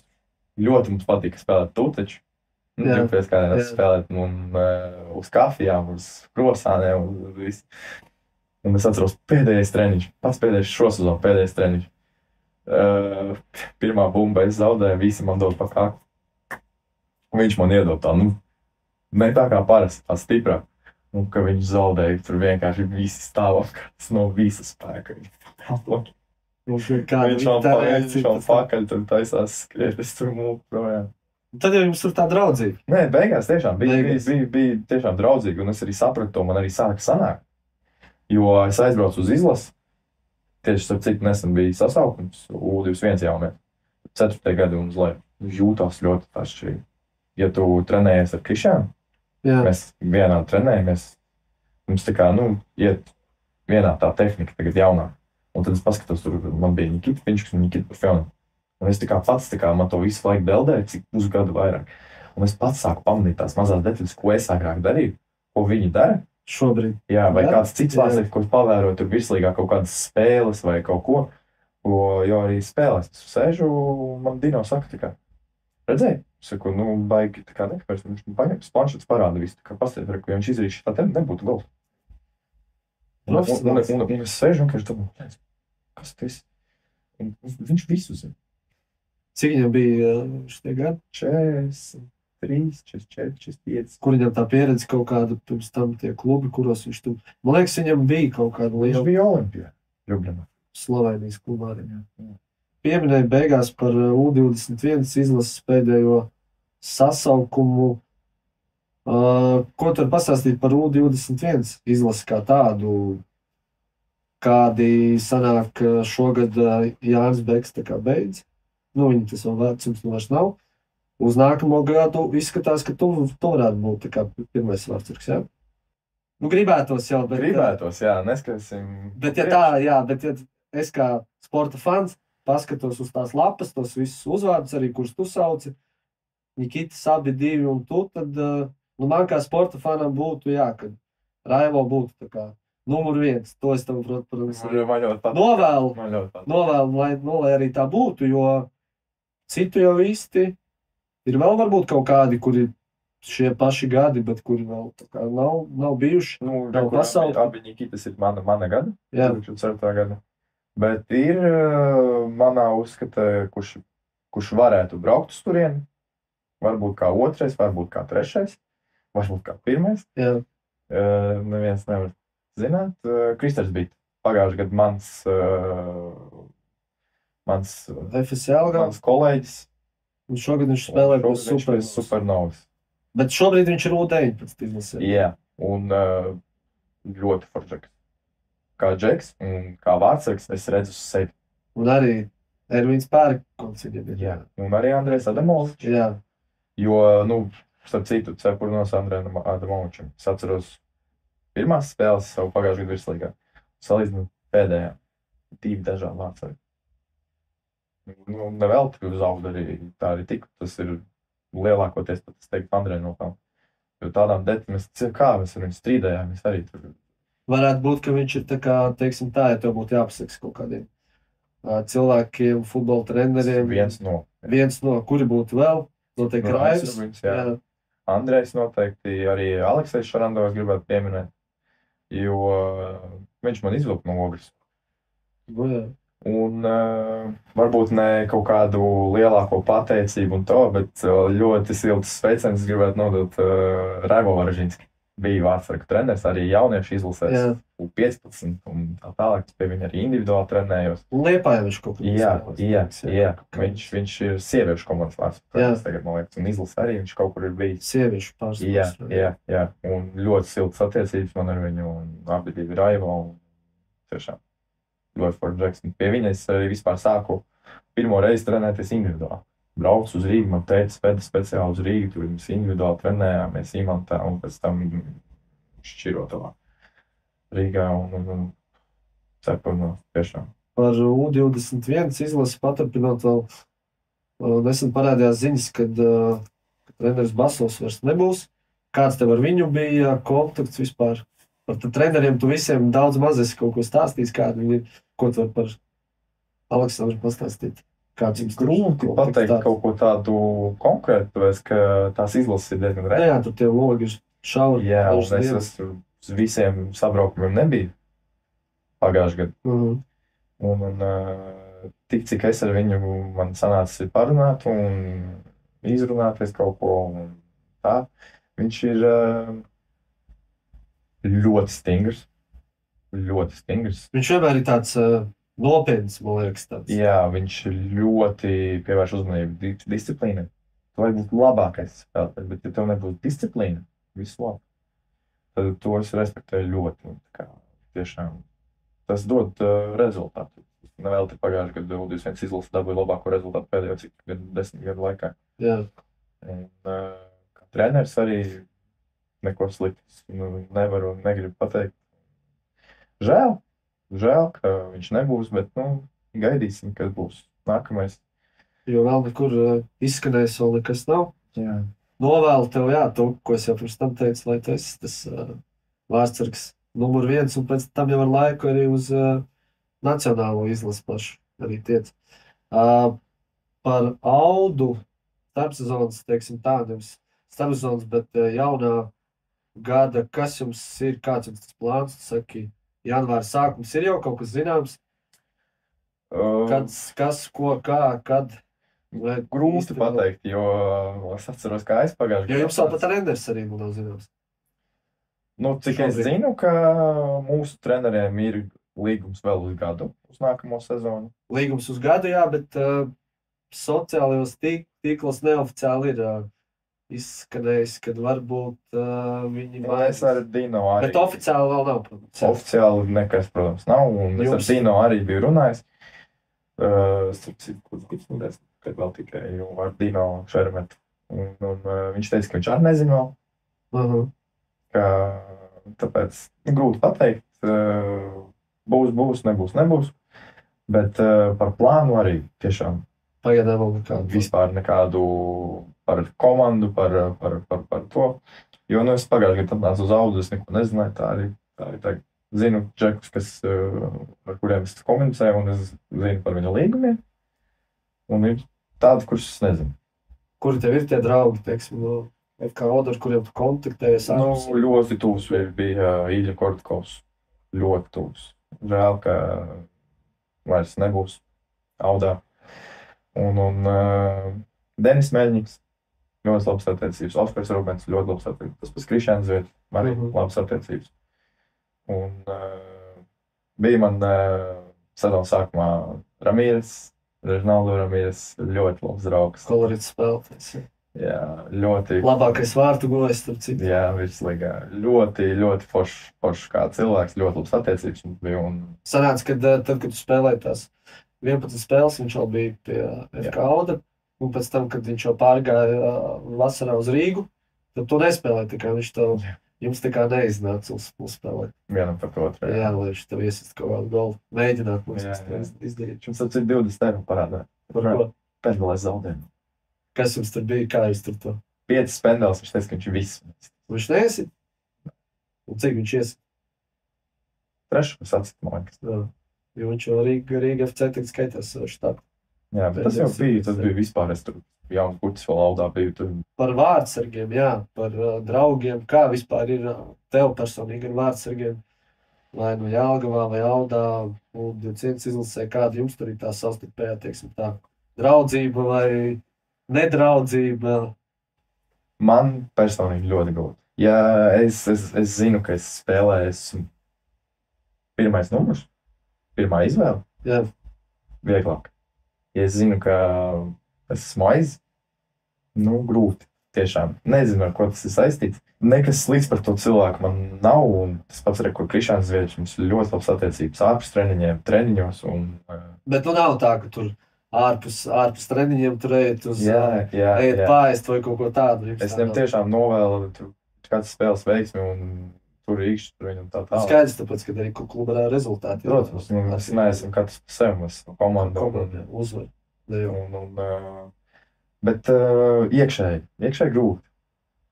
Ļoti mums patika spēlēt tūteču. Pēc kādiem spēlēt uz kafijām, uz krosāniem, uz visu. Un es atceros pēdējais treniņš, pats pēdējais šosezonu pēdējais treniņš. Pirmā bumba es zaudēju, visi man dod pa kāku. Un viņš man iedod tā, ne tā kā parasti, tā stiprāk. Un ka viņš zaudēja, tur vienkārši visi stāv apkārt no visa spēka. Viņš man pakaļ, tur taisās skriet, es tur mūku projām. Tad jau jums tur tā draudzīga? Nē, beigās tiešām bija tiešām draudzīgi, un es arī sapratu to, man arī sāka sanākt. Jo es aizbraucu uz izlasi, tieši starp citu nesen bija sasaukums U21 jaunie, 4. gadi un uz leju. Jūtās ļoti atšķirīgi. Ja tu trenējies ar Krišānu, mēs vienā trenējamies, mums tā kā, iet vienā tā tehnika tagad jaunā. Un tad es paskatos, tur man bija Nikita Piņšks un Nikita Parfjona. Un es tā kā pats, man to visu laiku deldēju, cik pusgadu vairāk. Un es pats sāku pamanīt tās mazās detaļas, ko es agrāk darīju, ko viņi dara. Šobrīd. Jā, vai kāds cits vārds, ko es pavēroju, tur virslīgā kaut kādas spēles vai kaut ko, jo arī spēlēs. Es sēžu, man Dino saka, tā kā, redzēji? Es saku, baigi, tā kā nekapēc, viņš paņems planšets parāda visu, tā kā pastiet, ja viņš izrīš, tā te nebūtu gols. Un es sēžu un vienkārši domāju, kas tas? Viņš visu zina. Cik viņam bija šitie gadi? 43, 44, 45. Kur viņam tā pieredze kaut kāda pirms tam tie klubi, kuros viņš tur... Man liekas, viņam bija kaut kāda liela... Viņš bija Olimpijā, Ljubļanā. Slovenijas klubā arī. Pieminēja beigās par U21 izlases pēdējo sasaukumu. Ko tu vari pastāstīt par U21 izlasi kā tādu? Kādi sanāk šogad Jānis Beks tā kā beidz. Nu, viņa tas vēl vecums vairs nav. Uz nākamo gadu izskatās, ka tu varētu būt tā kā pirmais vārdsargs, jā? Nu, gribētos jau, bet... Gribētos, jā, neskatīsim. Bet ja tā, jā, bet ja es kā sporta fans paskatos uz tās lapas, tos visus uzvārdus arī, kurus tu sauci, Nikitas abi divi un tu, tad, nu, man kā sporta fanam būtu, jā, kad Raivo būtu tā kā numur 1. To es tev, protams, novēlu, lai arī tā būtu, jo citu jau īsti ir vēl varbūt kaut kādi, kuri šie paši gadi, bet kuri vēl tā kā nav bijuši. Nu, abi Nikitas ir mana gada, 24. gada. Bet ir manā uzskata, kurš varētu braukt uz turieni. Varbūt kā 2, varbūt kā 3, varbūt kā 1. Jā. Neviens nevar zināt. Kristers bija pagājušajā gadā mans kolēģis. Un šogad viņš spēlē bez Supernovas. Bet šobrīd viņš ir U19 izlasē. Jā, un ļoti foršs. Kā Džeks un kā vārdsargs es redzu uz sevi. Un arī Ervīns Pērkons viņam ir. Jā, un arī Andrejs Adamovičs. Jā. Jo, nu, starp citu, cepurnos Andrejam Adamovičam. Es atceros pirmās spēles savu pagājušajā gadu virslīgā. Salīdzinu pēdējā. 2 dažādi vārdsargi. Nu, nevēl tik uz audu arī tā arī tik. Tas ir lielākoties, pat es teiktu, Andreja nopelnu. Jo tādām detām mēs ar viņu strīdējām, mēs arī tur. Varētu būt, ka viņš ir tā kā, teiksim tā, ja tev būtu jāpasaks kaut kādiem cilvēkiem, futbola treneriem. Viens no, kuri būtu vēl? Noteikti Raivs. Jā. Andrejs noteikti, arī Aleksejs Šarandovs gribētu pieminēt, jo viņš man izvilka no ogres. Jā. Un varbūt ne kaut kādu lielāko pateicību un to, bet ļoti siltas sveicienus gribētu nodot Raivo Varažinski. Bija vārdsargu treneris, arī jauniešu izlasēs U15 un tā tālāk. Pie viņa arī individuāli trenējos. Un Liepājā viņš kaut kur Jā. Viņš ir sieviešu komandas vārdsargs tagad, man liekas, un izlasē arī viņš kaut kur ir bijis. Sieviešu pārstāvs. Jā. Un ļoti siltas attiecības man ar viņu, un abi divi Raivo, un tiešām ļoti foršs džeks. Pie viņa es arī vispār sāku pirmo reizi trenēties individuāli. Braucu uz Rīgu, man teica, pēda speciāli uz Rīgu, tur mēs individuāli trenējāmies Imantā un pēc tam Šķirotavā Rīgā un cepurnos tiešām. Par U21 izlasi paturpinot vēl, nesen parādījās ziņas, kad treneris Basovs vairs nebūs. Kāds tev ar viņu bija kontakts vispār? Par treneriem tu visiem daudz maz esi kaut ko stāstījis, kādu viņi ir, ko tu var par Aleksandru pastāstīt? Grūti pateikt kaut ko tādu konkrētu, tāpēc, ka tās izlases ir diezgan reāli. Jā, tur tie logi ir šauri. Jā, un es uz visiem sabraukumiem nebiju pagājušajā gadā. Un tik, cik es ar viņu man sanāca parunāt un izrunāties kaut ko un tā, viņš ir ļoti stingrs. Viņš vienmēr ir tāds nopietns, man liekas, tāds. Jā, viņš ļoti pievērš uzmanību disciplīnai. Tu vajag būt labākais spēlētājs, bet ja tev nebūs disciplīna, viss labi. Tad to es respektēju ļoti. Tiešām tas dod rezultātu. Nevēl te pagājušajā gadā U21 izlase dabūja labāko rezultātu pēdējo 10 gadu laikā. Jā. Un kā treneris arī neko slikts nevaru un negribu pateikt. Žēl, ka viņš nebūs, bet gaidīsim, kas būs nākamais. Jo vēl nekur izskanējis vēl nekas nav. Jā. Novēlu tev, to, ko es jau pirms tam teicu, lai tu esi tas vārdsargs numur 1, un pēc tam jau ar laiku arī uz nacionālo izlasi pašu arī tiec. Par Audu starpsezonas, teiksim tā, nevis starpsezonas, bet jaunā gada, kas jums ir, kāds jums tas plāns, tu saki, janvāra sākums ir jau kaut kas zināms? Kas, ko, kā, kad? Grūti pateikt, jo es atceros, kā es pagājušajā gadā. Jo jums vēl pat treneris arī nav zināms. Cik es zinu, ka mūsu treneriem ir līgums vēl uz gadu, uz nākamo sezonu. Līgums uz gadu, jā, bet sociālajos tīklos neoficiāli ir izskanējis, kad varbūt viņi Es ar Dino arī. Bet oficiāli vēl nav, protams. Oficiāli nekas, protams, nav. Un es ar Dino arī biju runājis. Starp citu, kad vēl tikai ar Dino Šermetu. Un viņš teica, ka viņš arī nezina vēl. Tāpēc grūti pateikt. Būs, nebūs. Bet par plānu arī tiešām. Pagaidām vēl nekādu. Vispār nekādu par komandu, par to. Jo, es pagājušajā gadā atnācu uz Audu, es neko nezināju, tā arī tagad zinu džekus, ar kuriem es komunicēju, un es zinu par viņu līgumiem. Un ir tādi, kurus es nezinu. Kuri tev ir tie draugi, teiksim, no FK Oda, ar kuriem tu kontaktējies? Ļoti tūs bija Ilja Kortkovs. Ļoti tūs. Žēl, ka vairs nebūs Audā. Un Denis Meļņiks, ļoti labas attiecības. Oskars Rubens, ļoti labas attiecības. Tas pats Krišjāns Zviet, arī labas attiecības. Un bija man saruna sākumā Režinaldo Ramīres, ļoti labs draugs. Kolorīts spēlētājs. Jā, ļoti. Labākais vārtu guvējs, starp citu. Jā, virslīgā. Ļoti foršs kā cilvēks, ļoti labas attiecības mums bija. Sanāca, tad, kad tu spēlēji tās 11 spēles, viņš jau bija pie FK Oda, un pēc tam, kad viņš jau pārgāja vasarā uz Rīgu, tad tu nespēlēji tikai, viņš tev, jums tā kā neiznāca uzspēlēt. Vienam par otru. Jā, lai viņš tev iesist kaut kādu golu, mēģināt mums izdarīt. Jums tad cik 20 eiro parādā? Par ko? Pendelēs zaudējumu. Kas jums tur bija, kā jūs tur to? 5 pendeles, viņš teica, ka viņš ir viss. Viņš neiesit? Un cik viņš iesit? 3, es atcitu, man liekas. Jo viņš jau Rīga FC tik skaitās štābu. Jā, bet tas jau bija, tas bija vispār, es tur jauns puķis vēl Audā biju. Tur. Par vārdsargiem, jā, par draugiem, kā vispār ir tev personīgi ar vārdsargiem, vai no Jelgavā vai Audā, un 21 izlasē, kāda jums tur ir tā savstarpējā, teiksim tā, draudzība vai nedraudzība? Man personīgi ļoti grūti. Ja es zinu, ka es spēlēju, esmu pirmais numurs, pirmā izvēle, jā. Vieglāk. Ja es zinu, ka es esmu grūti, tiešām. Nezinu, ar ko tas ir saistīts. Nekas slikts par to cilvēku man nav, un tas pats arī, ko Krišjāns Zviedrs, mums ir ļoti labas attiecības ārpus treniņos. Bet nav tā, ka tur ārpus treniņiem tur ejat uz ejat pāriest vai kaut ko tādu. Es viņam tiešām novēlu kāds spēles veiksmi, un tur īkšķi viņam tā tālāk. Skaidrs, tāpēc, ka arī klubā rezultāti. Protams, mēs neesam katrs par sevi, mēs esam komanda. Uzvar. Bet iekšēji grūti.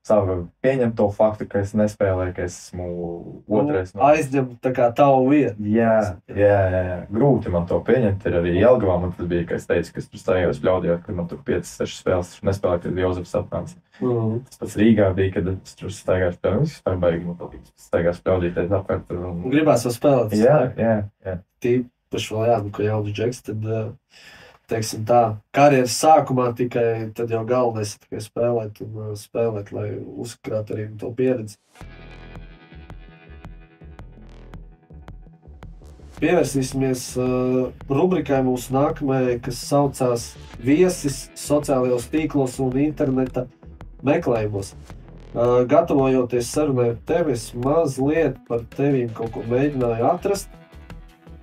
Pieņemt to faktu, ka es nespēlēju, ka es esmu otrais. Aizņem tā kā tavu vietu. Jā. Grūti man to pieņemt. Ir arī Jelgavā man tas bija, ka es teicu, ka es tur stājos pļaudījot, kad man tur 5-6 spēles nespēlēju, kad Jozefs atnāca. Tas pats Rīgā bija, kad es tur staigāju spēlēt. Es vispār baigi man patīk. Staigāju spļaudīties apkārt. Gribās vēl spēlēt. Jā. Tīpaši vēl jābūt, ka jauns džeks, tad, teiksim tā, karjeras sākumā tikai tad jau galvenais ir tikai spēlēt, lai uzkrāt arī to pieredzi. Pievērsīsimies rubrikai mūsu nākamajai, kas saucās Viesis sociālajos tīklos un interneta meklējumos. Gatavojoties sarunai ar tevi, es mazliet par tevīm kaut ko mēģināju atrast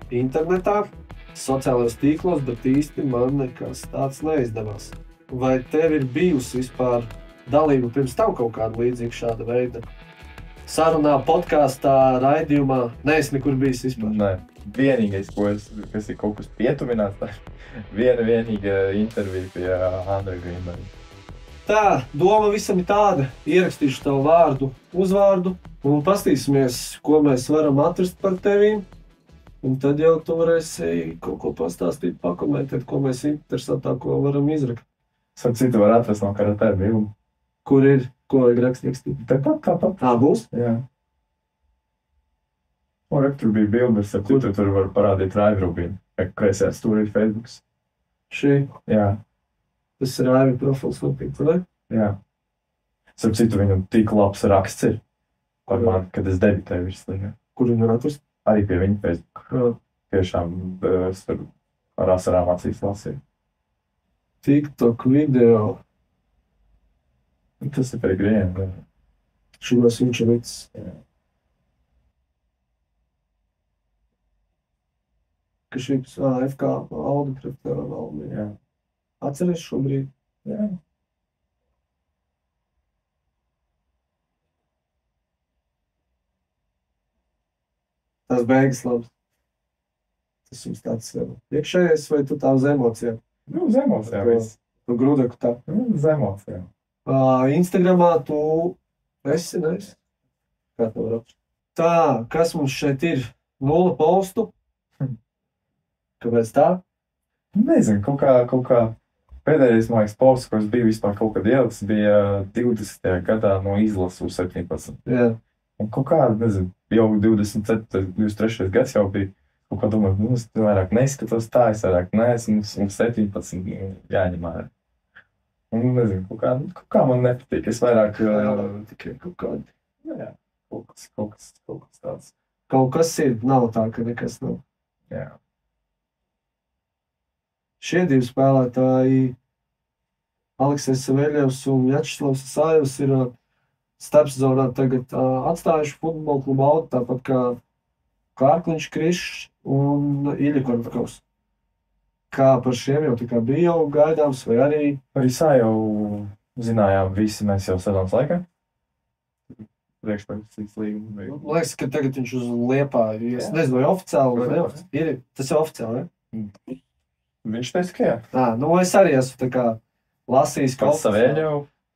internetā, sociālajos tīklos, bet īsti man nekas tāds neizdevās. Vai tev ir bijusi vispār dalība pirms tam kaut kāda līdzīga šāda veida sarunā, podkāstā, raidījumā? Nē, es nekur bijis vispār. Nē, vienīgais, kas ir kaut kas pietuvināts, tā vienīga intervija pie Andreja Grīnberga. Tā, doma visam ir tāda. Ierakstīšu tavu vārdu, uzvārdu un pastīsimies, ko mēs varam atrast par tevīm. Un tad jau tu varēsi kaut ko pastāstīt, pakomentēt, ko mēs interesantāko varam izrakt. Saku, citu var atrast no karatē bildi. Kur ir? Ko vajag rakstīt? Tāpat. Tā būs? Jā. Tur bija bildes, ar citu tur var parādīt Raivrubīnu. Kreisajā stūrī ir Facebooks. Šī? Jā. Tas ir Raivi profils nopietni, vai? Jā. Saku, citu viņam tik labs raksts ir par mani, kad es debitēju virslīgā. Kur viņu var atrast? Arī pie viņa Facebook. Tiešām es tur ar asarām acīs lasīju. TikTok video. Tas ir Pellegrino. Šos viņš ir licis. Ka šīs FK Audi pret Valmiju. Jā. Atceries šobrīd? Jā. Tas beigas labs. Tas jums tāds iekšējais vai tu tā uz emocijām? Nu, uz emocijām viss. Tu grūdaku tā. Nu, uz emocijām. Instagramā tu esi, neesi? Kā tev rakst? Tā, kas mums šeit ir? 0 postu. Kāpēc tā? Nezinu, kaut kā pēdējais, man liekas, posts, ko es biju vispār kaut kad ieliks, bija 20. gadā no izlases uz 17. Jā. Un kaut kā, nezinu, jau 27. 23. gads jau bija, kaut kā domāju, nu, es vairāk neskatos tā, es vairāk neesmu, un 17 jāņem ārā. Un, nezinu, kaut kā man nepatīk, es vairāk... Tikai kaut kādi. Jā, kaut kas tāds. Kaut kas ir, nav tā, ka nekas nav. Jā. Šie divi spēlētāji, Aleksejs Saveļevs un Vjačeslavs Asājevs, ir starpsezonā tagad atstājuši futbola klubu Audi, tāpat kā Kārkliņš, Krišs un Ilja Korotkovs. Kā par šiem jau tā kā bija jau gaidāms, vai arī? Arī jau zinājām visi mēs jau sezonas laikā. Priekšpēcīgs līguma. Man liekas, ka tagad viņš uz Liepāju. Es nezinu, vai oficiāli vai neoficiāli. Tas ir oficiāli, ne? Viņš teica, ka jā. Nu, es arī esmu tā kā lasījis kaut ko.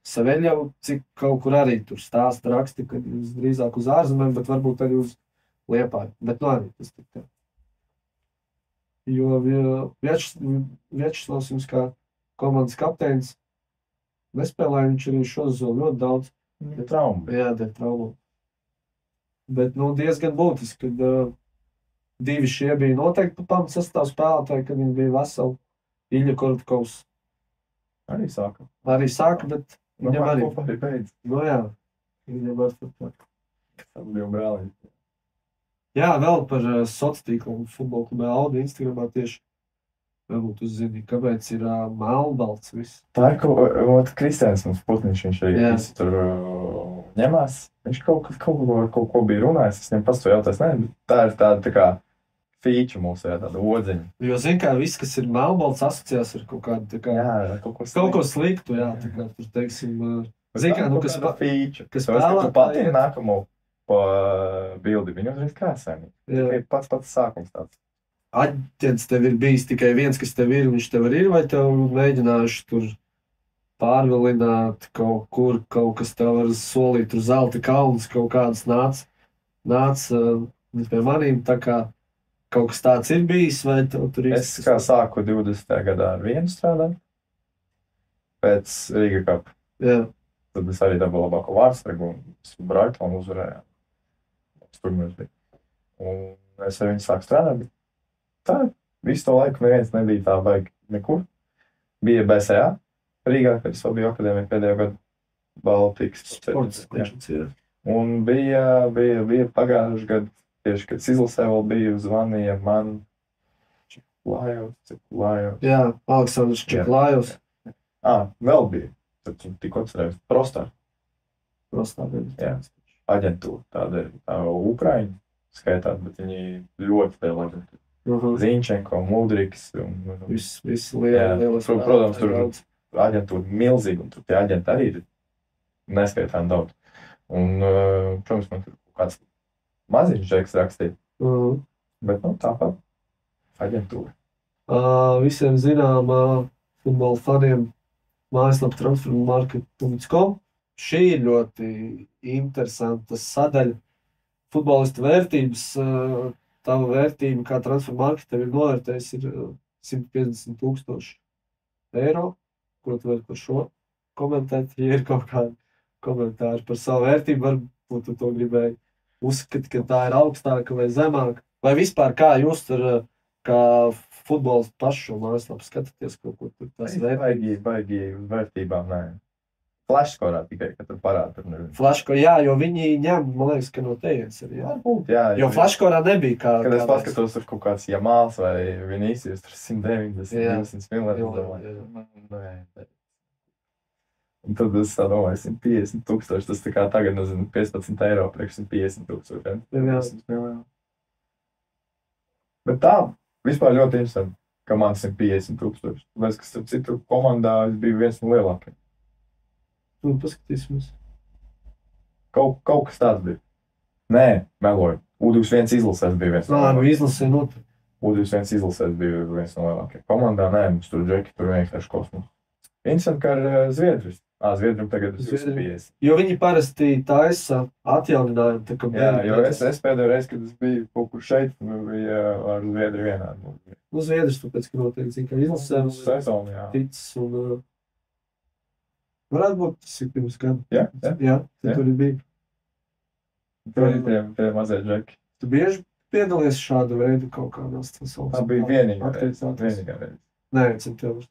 Saveļev, cik kaut kur arī tur stāsta raksti, kad jūs drīzāk uz ārzemēm, bet varbūt arī uz Liepāju. Bet nu arī tas tik tā. Jo Vjačeslavs jums kā komandas kapteinis nespēlēja, viņš arī šo sezonu ļoti daudz. Ir trauma. Jā, ir trauma. Bet nu diezgan būtiski, kad divi šie bija noteikti pamats sastāv spēlētāji, kad viņi bija veseli. Ilja Korotkovs arī sāka, bet viņam arī beidz. Nu jā, viņam var turpāk. Tam bija brāliņi. Jā, vēl par sociālo tīklu un futbola klubā Audi Instagramā tieši. Varbūt tu zini, kāpēc ir melnbalts viss. Tā ir kaut Kristians mums Putniņš, viņš arī visi tur ņemās. Viņš kaut ko bija runājis, es viņam pats to jautājis, ne, tā ir tāda tā kā feature mūsu, jā, tāda odziņa. Jo zin kā, viss, kas ir melnbalts, asociējās ar kaut kādu tā kā... Jā, kaut ko sliktu, jā, tā kā tur, teiksim... Zin kā, nu, kas feature. Kas tu patīk nākamo pa bildi, viņu uzreiz krāsēm. Tikai pats sākums tāds. Aģents tev ir bijis tikai viens, kas tev ir, viņš tev arī ir, vai tev mēģinājuši tur pārvilināt kaut kur, kaut kas tev var solīt, tur zelta kalns, kaut kādas nāc pie manīm, tā kā kaut kas tāds ir bijis, vai tev tur ir? Es kā sāku 20. gadā ar vienu strādāt, pēc Riga Cup. Jā. Tad es arī dabūju labāko vārdsargu un Brightonu uzvarējām. Tur mēs bija. Un es ar viņu sāku strādāt, bet tā, visu to laiku neviens nebija tā baigi nekur. Bija BSA Rīgā, kad es vēl biju akadēmija pēdējo gadu Baltikas. Sports. Un bija pagājuši gadu, tieši, kad es izlasē vēl biju, zvanīja man Čeklājos. Jā, Aleksandrs Čeklājos. Vēl bija. Tad tikko atcerējos. Prostā. Jā, aģentūra. Tāda ir Ukraiņa skaitāt, bet viņi ļoti liela aģentūra. Ziņčenko, Mudriks. Viss lielas. Protams, tur aģentūra milzīga, un tur tie aģenti arī ir neskaitām daudz. Un, protams, man tur kāds maziņš žeks rakstīja. Bet, nu, tāpat aģentūra. Visiem zinām futbola faniem mājaslapa transfermarket.com. Šī ir ļoti interesanta sadaļa. Futbolista vērtības, tava vērtība kā transfermarket tev ir novērtējis ir 150,000 eiro. Ko tu vari par šo komentēt? Ja ir kaut kādi komentāri par savu vērtību, varbūt tu to gribēji uzskatīt, ka tā ir augstāka vai zemāka. Vai vispār kā jūs tur kā futbols pašu šo mājaslapu skatāties kaut ko tur tās vērtības? Baigi uz vērtībām, nē. Flashskorā tikai, ka tur parāda. Flashskorā, jā, jo viņi ņem, man liekas, ka no tejienes ir, jā. Jā, jo Flashskorā nebija kā... Kad es paskatos tur kaut kāds Jamāls vai Vinicius, tur 190, 200 miljonus. Un tad es tā domāju, 150,000, tas tā kā tagad, nezinu, 15 eiro priekš 150,000. Jā. Bet tā, vispār ļoti interesanti, ka man 150,000. Tāpēc, ka starp citu komandā es biju viens no lielākajiem. Nu, paskatīsimies. Kaut kas tāds bija. Nē, meloju. U21 izlasēs bija viens no Nu, lielākajiem. izlasē notiek. U21 izlasēs bija viens no lielākajiem. Komandā nē, mums tur džeki, tur vienkārši kosmos. Interesanti, ka ar Zviedrus. Zviedrum tagad ir 250. Jo viņi parasti taisa atjauninājumu, tā kā Jā, jo es pēdējo reizi, kad es biju kaut kur šeit, bija ar Zviedru vienādi. Nu, Zviedrus, tāpēc, ka noteikti zina, ka izlasē Uz sezonu, jā. ticis un varētu būt tas ir pirms gada. Jā. Jā, tur ir bija. Tur ir tie mazie džeki. Tu bieži piedalies šādu veidu kaut kādās tas Tā bija vienīgā reize. Nē, centos.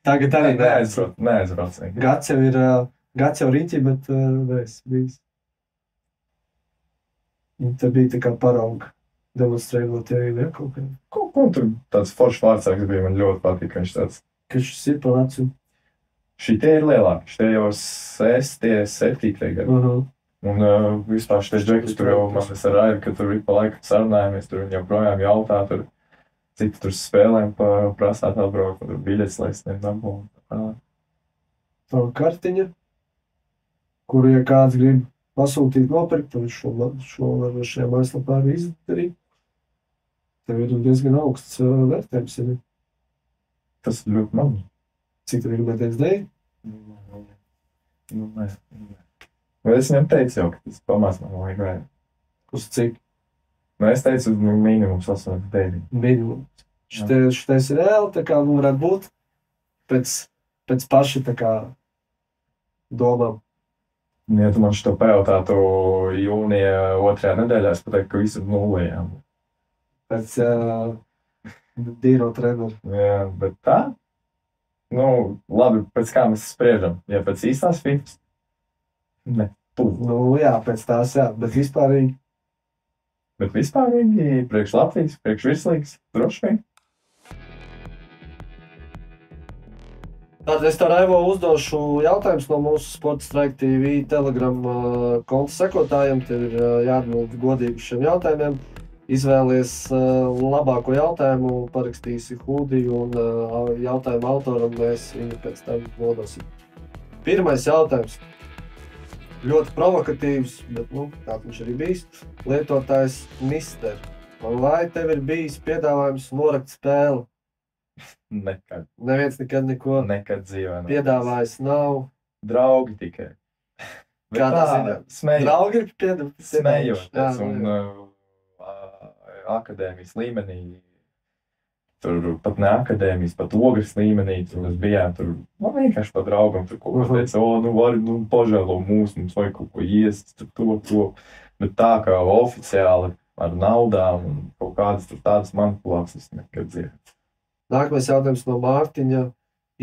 Tagad arī Neaizbrauc. Gads jau riņķi, bet es bijis. Un te bija tā kā parauga demonstrējot arī kaut kā. Ko tur tāds foršs vārdsāks bija, man ļoti patīk, ka viņš tāds. Ka šis ir pa vecu. Šitie ir lielāki, šitie jau 7. gadu. Un vispār šitie džeki, tur jau man es ar Raivi, ka tur ir pa laikam sarunājamies, tur viņi joprojām jautā, tur cik tur spēlēm prasāt atbraukt, tur biļetes, lai es nedabū. Tā kartiņa, kuru, ja kāds grib pasūtīt nopirkt, tad šo var šajā mājaslapā arī izdarīt. Tev ir diezgan augsts vērtējums. Tas ir ļoti maz. Cik tur ir metējums dēļ? Nē. Vai es viņam teicu jau, ka tas pamās man vajag vajag? Uz cik? Es teicu, minimums 8,9. Minimums. Šitais ir reāli, tā kā varētu būt pēc paši tā kā domām. Ja tu man šito pajautātu jūnija 2. nedēļā, es pateiktu, ka visu nulējām. Pēc dīro treneru. Jā, bet tā? Labi, pēc kā mēs spriežam? Ja pēc īstās FIFA? Ne. Jā, pēc tās jā, bet vispārīgi. Bet vispārīgi priekš Latvijas, priekš virslīgas, droši vien. Tātad es tā Raivo uzdošu jautājumus no mūsu Sporta Strike TV Telegram konta sekotājiem. Tev ir jāatbild godīgi šiem jautājumiem. Izvēlies labāko jautājumu, parakstīsi hūdiju un jautājumu autoram mēs viņu pēc tam nodosim. Pirmais jautājums. Ļoti provokatīvs, bet tāds viņš arī bijis. Lietotājs Mister. Vai tev ir bijis piedāvājums norakt spēli? Nekad. Neviens nekad neko Nekad dzīvē. piedāvājis nav. Draugi tikai. Kādā ziņā? Draugi ir piedāvājis. Smejoties un akadēmijas līmenī. Tur pat ne akadēmijas, pat ogres līmenī, tur mēs bijām, tur vienkārši pa draugam, tur kaut ko teica, vari, pažēlo mums vajag kaut ko iest, tur to. Bet tā kā oficiāli ar naudām un kaut kādas tur tādas manipulācijas nekad dzīvē. Nākamais jautājums no Mārtiņa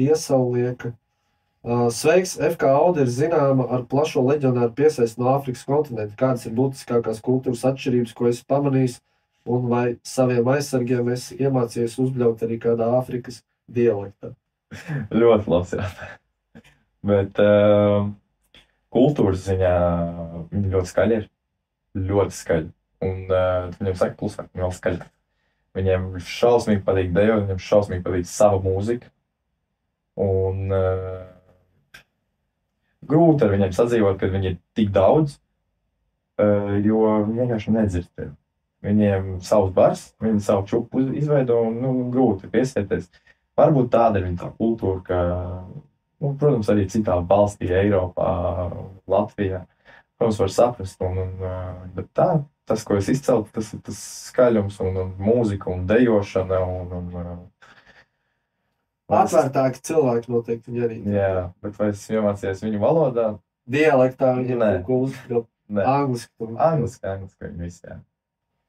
Iesaulnieka. Sveiks, FK Aude ir zināma ar plašo leģionāru piesaisti no Āfrikas kontinenta. Kādas ir būtiskākās kultūras atšķirības, ko esi pamanījis? Un vai saviem aizsargiem esi iemācījies uzbļaut arī kādā Āfrikas dialektā? Ļoti labs jautājums. Bet kultūras ziņā viņi ļoti skaļi ir. Ļoti skaļi. Un viņiem saka klusāk, viņi vēl skaļāk. Viņiem šausmīgi patīk dejot, viņiem šausmīgi patīk sava mūzika. Un grūti ar viņiem sadzīvot, kad viņi ir tik daudz, jo viņi vienkārši nedzird tevi. Viņiem savs bars, viņi savu čupu izveido un grūti piesieties. Varbūt tāda ir viņa tā kultūra, ka, protams, arī citā valstī, Eiropā, Latvijā, protams, var saprast. Bet tā, tas, ko es izceltu, tas ir tas skaļums un mūzika un dejošana. Atvērtāki cilvēki noteikti viņi arī. Jā, bet vai es iemācījos viņu valodā? Dialektā viņiem Nē. kaut ko uzbļaut. Angliski. Angliski viņi visi, jā.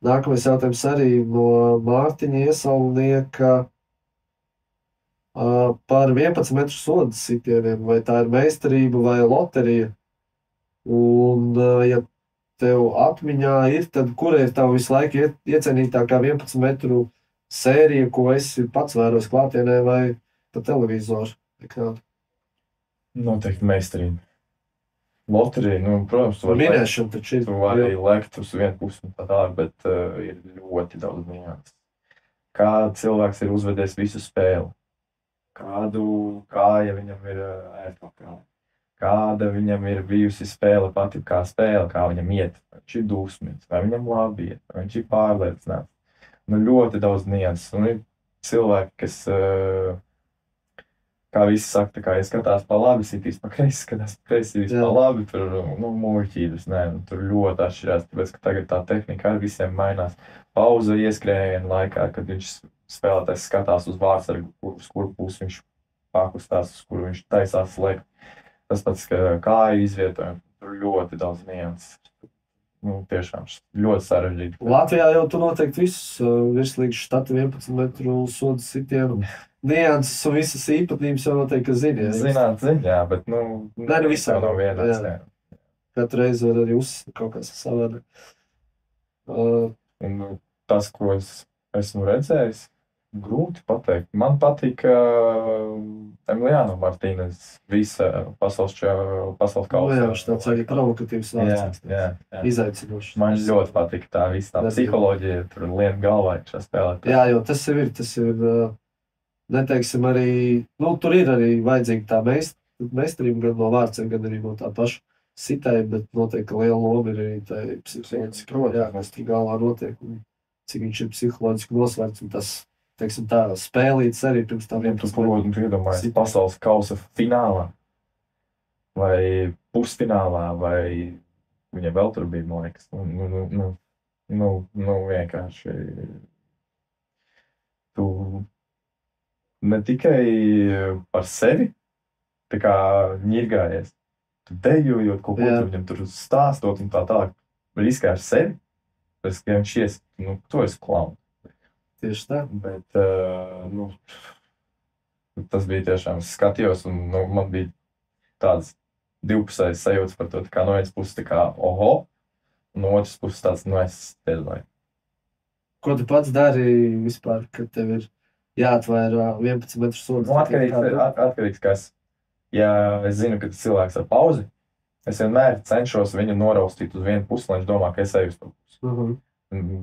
Nākamais jautājums arī no Mārtiņa Iesaulnieka par 11 metru sodu sitieniem. Vai tā ir meistarība vai loterija? Un, ja tev atmiņā ir, tad kura ir tavu visu laiku iecienītākā 11 metru sērija, ko esi pats vērojis klātienē vai pa televizoru? Noteikti meistarība. Loterija, protams, tu vari Minēšana taču ir. Tu vari lekt uz vienu pusi un tā tālāk, bet ir ļoti daudz nianses. Kā cilvēks ir uzvedies visu spēli, kādu kāja viņam ir ērtpakaļ, kāda viņam ir bijusi spēle pati kā spēle, kā viņam iet, vai viņš ir dusmīgs, vai viņam labi iet, vai viņš ir pārliecināts. Ļoti daudz nianses. Un ir cilvēki, kas, kā visi saka, tā kā ieskatās pa labi, sitīs pa kreisi, skatās pa kreisi, sitīs pa labi, tur, muļķības, nē, tur ļoti atšķirās, tāpēc, ka tagad tā tehnika ar visiem mainās. Pauza ieskrējiena laikā, kad viņš spēlētājs skatās uz vārtsargu, uz kuru pusi viņš pakustās, uz kuru viņš taisās slēgt. Tas pats, ka kāju izvietojumi, tur ļoti daudz nianses. Tiešām ļoti sarežģīti. Latvijā jau tu noteikti visus virslīgas štatu 11 metru sodu sitienu nianses un visas īpatnības jau noteikti zini. Zināt, jā, bet, visā nav vienāds. Katru reizi var arī kaut kas savādāk. Un tas, ko es esmu redzējis, grūti pateikt. Man patīk Emiliano Martīnes visa pasaules kausa. Jā, viņš tāds arī provokatīvs vārds. Jā. Izaicinošs. Man ļoti patīk tā visa tā psiholoģija, tur lien galvā, šā spēlē. Jā, jo tas ir, neteiksim arī, tur ir arī vajadzīga tā meistarība gan no vārdsiem, gan arī no tā paša sitai, bet noteikti liela loma ir arī tā psiholoģiski. Jā, kas tur galvā notiek, un cik viņš ir psiholoģiski nosvērts, un tas, teiksim tā, spēlīts arī pirms tam. Tu iedomājies pasaules kausa finālā, vai pusfinālā, vai viņam vēl tur bija, man liekas, vienkārši tu ne tikai par sevi tā kā ņirgājies, tu dejojot kaut ko, viņam tur stāstot un tā tālāk, riskē ar sevi, pēc, ka viņš ies, tu esi klaun. Tieši tā. Bet, tas bija tiešām, es skatījos, un man bija tāds divpusējs sajūtas par to, tā kā no vienas puses tā kā oho, un no otras puses tāds, es tezāju. Ko tu pats dari vispār, kad tev ir jāatvairā 11 metru sodu? Atkarīgs, ka es zinu, ka cilvēks ar pauzi, es vienmēr cenšos viņu noraustīt uz vienu pusi, lai viņš domā, ka es eju uz to pusi.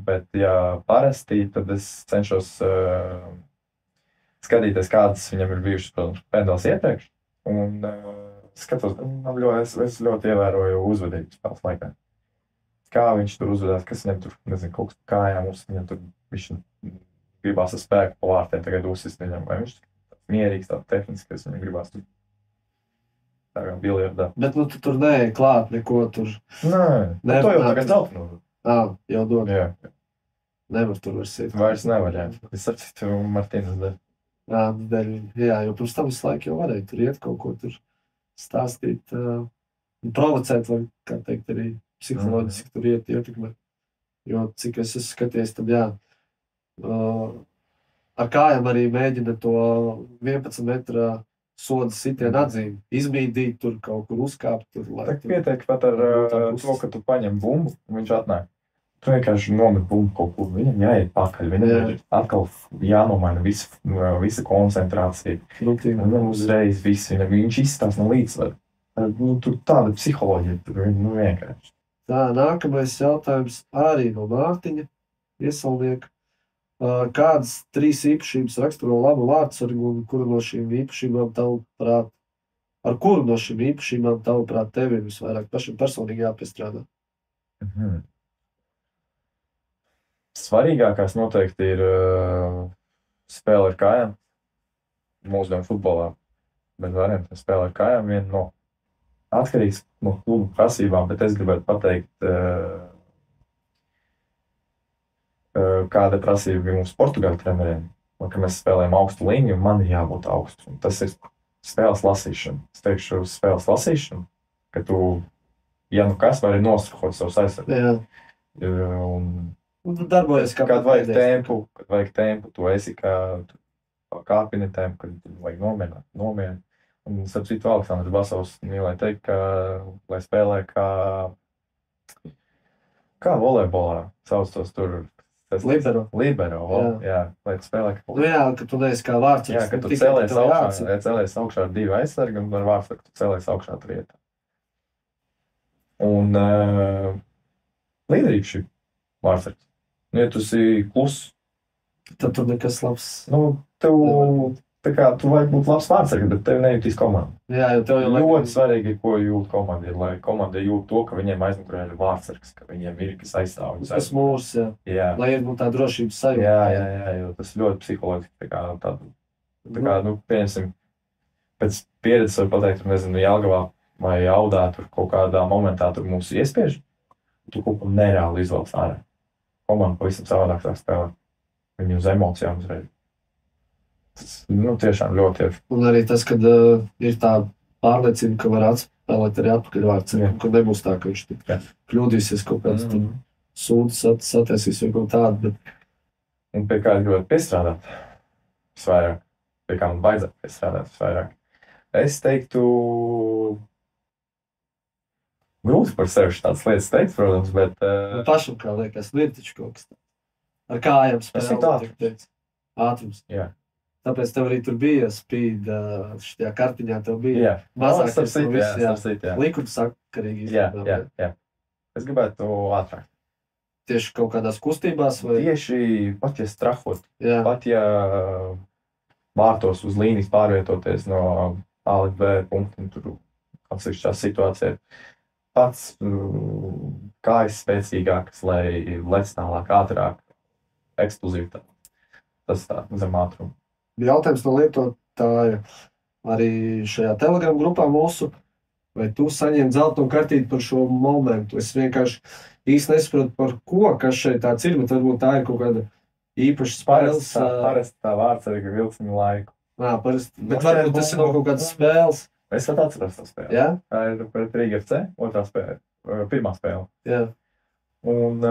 Bet, ja parasti, tad es cenšos skatīties, kādas viņam ir bijušas pēdējās iepriekš, un skatos, es ļoti ievēroju uzvedību spēles laikā. Kā viņš tur uzvedās, kas viņam tur, nezinu, kaut kas kājām, viņam tur viņš gribās ar spēku pa vārtiem tagad uzsist viņam, vai viņš mierīgs, tā tehniski, kas viņam gribās tur tā kā biljardā. Bet, tu tur neej klāt neko tur. Nē, to jau tagad zelta jau dod. Jā. Nevar tur vairs iet. Vairs nevar, jā. Es saprotu Martīnas dēļ. Dēļ. Jā, jo pirms tam visu laiku jau varēja tur iet kaut ko tur stāstīt, provocēt, vai, kā teikt, arī psiholoģiski tur iet ietekmē. Jo, cik es esmu skaties, tad jā, ar kājām arī mēģina to 11 metrā soda sitienu atzīmi, izmīdīt tur, kaut kur uzkāpt. Tak pietiek pat ar to, ka tu paņem bumbu, un viņš atnāk. Tu vienkārši nomet bumbu kaut kur, viņam jāiet pakaļ, viņam ir atkal jānomaina visa koncentrācija. Viņam uzreiz viss, viņš izstās no līdzsvaru. Tur tāda psiholoģija, tur vienkārši. Tā, nākamais jautājums arī no Mārtiņa Iesalnieka. Kādas 3 īpašības raksturo labu vārdsargu un kuru no šīm īpašībām tavuprāt, ar kuru no šīm īpašībām tavuprāt tev ir visvairāk pašam personīgi jāpiestrādā? Svarīgākās noteikti ir spēle ar kājām. Mūsdienu futbolā bez variantiem spēle ar kājām viena no atkarīgs no klubu prasībām, bet es gribētu pateikt, kāda prasība bija mums Portugāļu treneriem, ka mēs spēlējam augstu līniju, man ir jābūt augstu. Un tas ir spēles lasīšana. Es teikšu spēles lasīšanu, ka tu, ja nu kas, vari nostrahot savus aizsargus. Un tu darbojies kā kad vajag tempu, tu esi kā kāpini tempu, kad vajag nomierināt. Un starp citu Aleksandrs Basovs mīlēja teikt, ka, lai spēlē kā volejbolā, sauc tos tur Libero, jā, lai tu spēlē. Nu jā, ka tu neesi kā vārdsargs. Jā, ka tu cēlies augšā ar 2 aizsargi un ar vārdsargu tu cēlies augšā 3. Un līderīgs šī vārdsargs. Ja tu esi kluss, tad tur nekas labs. Tu vajag būt labs vārdsargs, bet tev nejūtīs komanda. Jā, jo tev ļoti svarīgi, ko jūt komanda, lai komanda jūt to, ka viņiem aizmugurē ir vārdsargs, ka viņiem ir kas aizstāv. Tas mūs, jā. Lai ir tā drošības sajūta. Jā, jo tas ļoti psiholoģiski. Pieņemsim, pēc pieredzes var pateikt, nezinu, Jelgavā vai Audā tur kaut kādā momentā tur mūs iespiež, tu kaut ko nereāli izvēlas ārā. Komanda pavisam savādāk tā spēlē. Viņi uz emocijām uzreiz. Tas, tiešām ļoti ir. Un arī tas, kad ir tā pārliecība, ka var atspēlēt arī atpakaļ vārdsargam, ka nebūs tā, ka viņš tik kļūdīsies kaut kāds sūdzes sataisīs vai kaut tādu. Un pie kā es gribētu piestrādāt visvairāk, pie kā man vajadzētu piestrādāt visvairāk. Es teiktu, grūti par sevi tādas lietas teikt, protams, bet... Pašam kā liekas, ir taču kaut kas tā. Ar kājām spēlēt. Ātrums. Jā. Tāpēc tev arī tur bija spīd, šajā kartiņā tev bija mazāk likuma sakarīgi. Jā. Es gribētu ātrāk. Tieši kaut kādās kustībās? Vai? Tieši pat ja strahot. Pat ja vārtos uz līnijas pārvietoties no A līdz B punktu, tur atsevišķās situācijās. Pats kājas spēcīgākas, lai lec tālāk, ātrāk, eksplozīvāk. Tas tā, zem ātrumu. Jautājums no lietotāja arī šajā Telegram grupā mūsu, vai tu saņem dzeltenu kartīti par šo momentu? Es vienkārši īsti nesaprotu par ko, kas šeit tāds ir, bet varbūt tā ir kaut kāda īpaša spēles. Parasti tā vārds arī vilciņu laiku. Parasti, bet varbūt tas ir no kaut kādas spēles. Es pat atceros tā spēli. Jā? Tā ir pret Rīga FC, pirmā spēle. Jā. Un,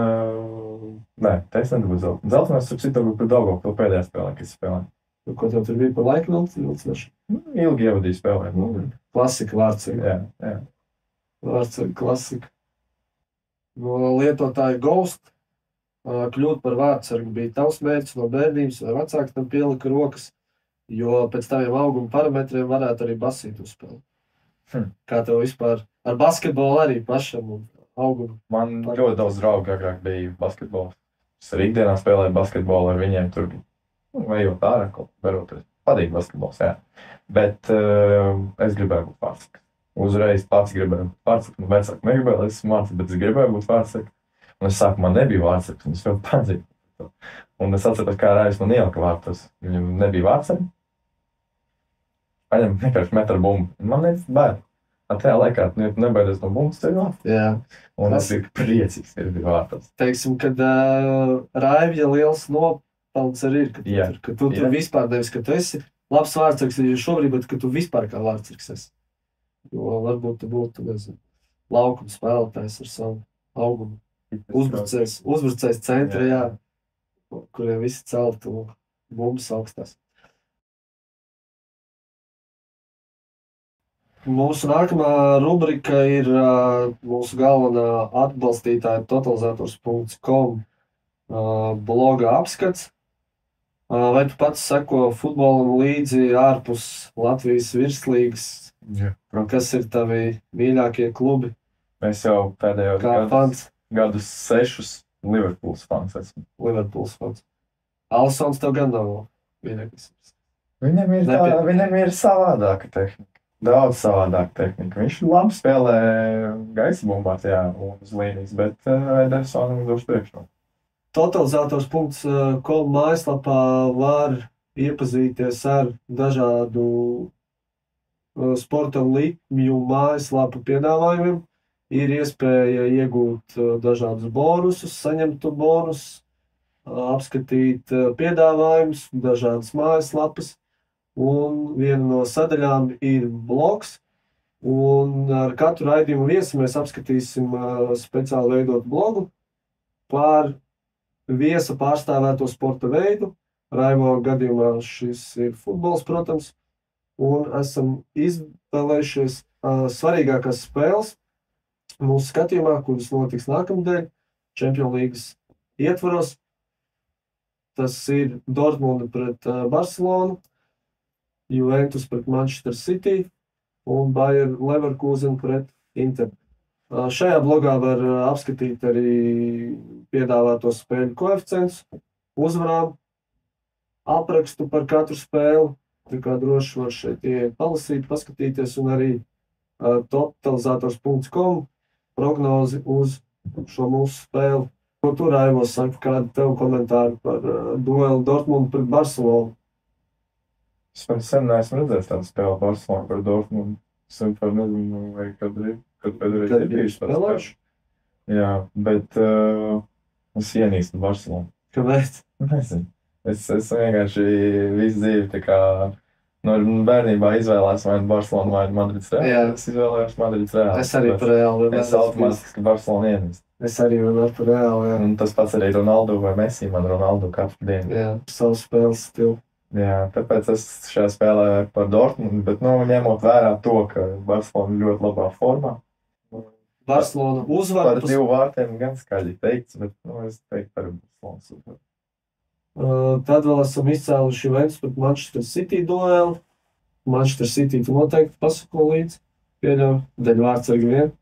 nē, te es nedabūju zeltu. Zeltenās starp citu pret Daugavpili pēdējā spēlē, kas spēlē. Ko tev tur bija par laiku vilcināšanu? Ilgi ievadīja spēlē. Klasika vārdsarga. Jā. Vārdsarga klasika. No lietotāja Ghost kļūt par vārdsargu bija tavs mērķis no bērnības vai vecāki tam pielika rokas, jo pēc taviem auguma parametriem varētu arī basīt uzspēlēt. Kā tev vispār ar basketbolu arī pašam un augumu? Man ļoti daudz draugu agrāk bija basketbols. Es arī ikdienā spēlēju basketbolu ar viņiem tur. Vajot ārā, kaut kā veroties. Patīk basketbols, jā. Bet es gribēju būt vārdsargs. Uzreiz pats gribēju būt vārdsargs. Man vecāki negribēja, lai esmu vārdsargs, bet es gribēju būt vārdsargs. Un es sākumā nebija vārdsargs, un es ļoti pazīstu. Un es atceros, kā reiz man ielika vārtos. Viņam nebija vārdsargs. Paņem vienkārši met ar bumbu. Man nebija bēr. Tajā laikā tu nebaidies no bumbas ceļā. Jā. Un es biju priecīgs, ka es biju vārtos. Teiksim, kad Raivja liels Paldies arī ir, ka tu tur vispār nevis, ka tu esi labs vārdsargs arī šobrīd, bet ka tu vispār kā vārdsargs esi. Jo varbūt tu būtu, nezinu, laukuma spēlētājs ar savu augumu. Uzbrucējs centri, jā, kuriem visi celtu bumbas augstās. Mūsu nākamā rubrika ir mūsu galvenā atbalstītāja totalizators.com bloga apskats. Vai tu pats seko futbolam līdzi ārpus Latvijas virslīgas? Jā. Kas ir tavi mīļākie klubi? Mēs jau pēdējos gadus 6 Liverpools fans esmu. Liverpools fans. Alsons tev gan nav mīļākais. Viņam ir savādāka tehnika. Daudz savādāka tehnika. Viņš labi spēlē gaisa bumbās, jā, un uz līnijas, bet Edersonam došu priekšroku. Totalizators.com mājaslapā var iepazīties ar dažādu sporta likmju mājaslapu piedāvājumiem. Ir iespēja iegūt dažādus bonusus, saņemt bonusus, apskatīt piedāvājumus, dažādas mājaslapas. Un viena no sadaļām ir blogs. Un ar katru raidījumu viesi mēs apskatīsim speciāli veidot blogu par viesa pārstāvēto sporta veidu. Raivo gadījumā šis ir futbols, protams. Un esam izvēlējušies svarīgākās spēles mūsu skatījumā, kuras notiks nākamnedēļ Champions Leagues ietvaros. Tas ir Dortmunda pret Barcelonu, Juventus pret Manchester City un Bayer Leverkusen pret Inter. Šajā blogā var apskatīt arī piedāvātos spēļu koeficientus, uzvarām, aprakstu par katru spēli. Tā kā droši var šeit palasīt, paskatīties, un arī totalizators.com prognozi uz šo mūsu spēli. Ko tu, Raivo, saka, kādi tev komentāri par dueli Dortmundu pret Barcelonu? Es par sen neesmu redzējis tādu spēli Barcelonu par Dortmundu. Es par nezinu, vai kad pēdējais ir bijuši tāds spēles. Jā, bet es ienīstu Barcelonu. Kāpēc? Nezinu. Es vienkārši visu dzīvi tā kā no bērnībā izvēlējos vai Barcelonu vai Madrids Reāli. Es izvēlējos Madrids Reāli. Es arī par Reāli. Es automātiski Barcelonu ienīstu. Es arī vienmēr par Reāli, jā. Un tas pats arī Ronaldo vai Messi, man Ronaldo katru dienu. Jā, savu spēles stilu. Jā, tāpēc es šajā spēlē par Dortmundu, bet ņemot vērā to, ka Barcelona ļoti labā formā. Barcelona uzvar. Par 2 vārtiem gan skaļi teikts, bet es teiktu par Barcelonas uzvaru. Tad vēl esam izcēluši Juventus pret Manchester City dueli. Manchester City tu noteikti pasako līdzi. Pieļauj, dēļ vārdsargi vien.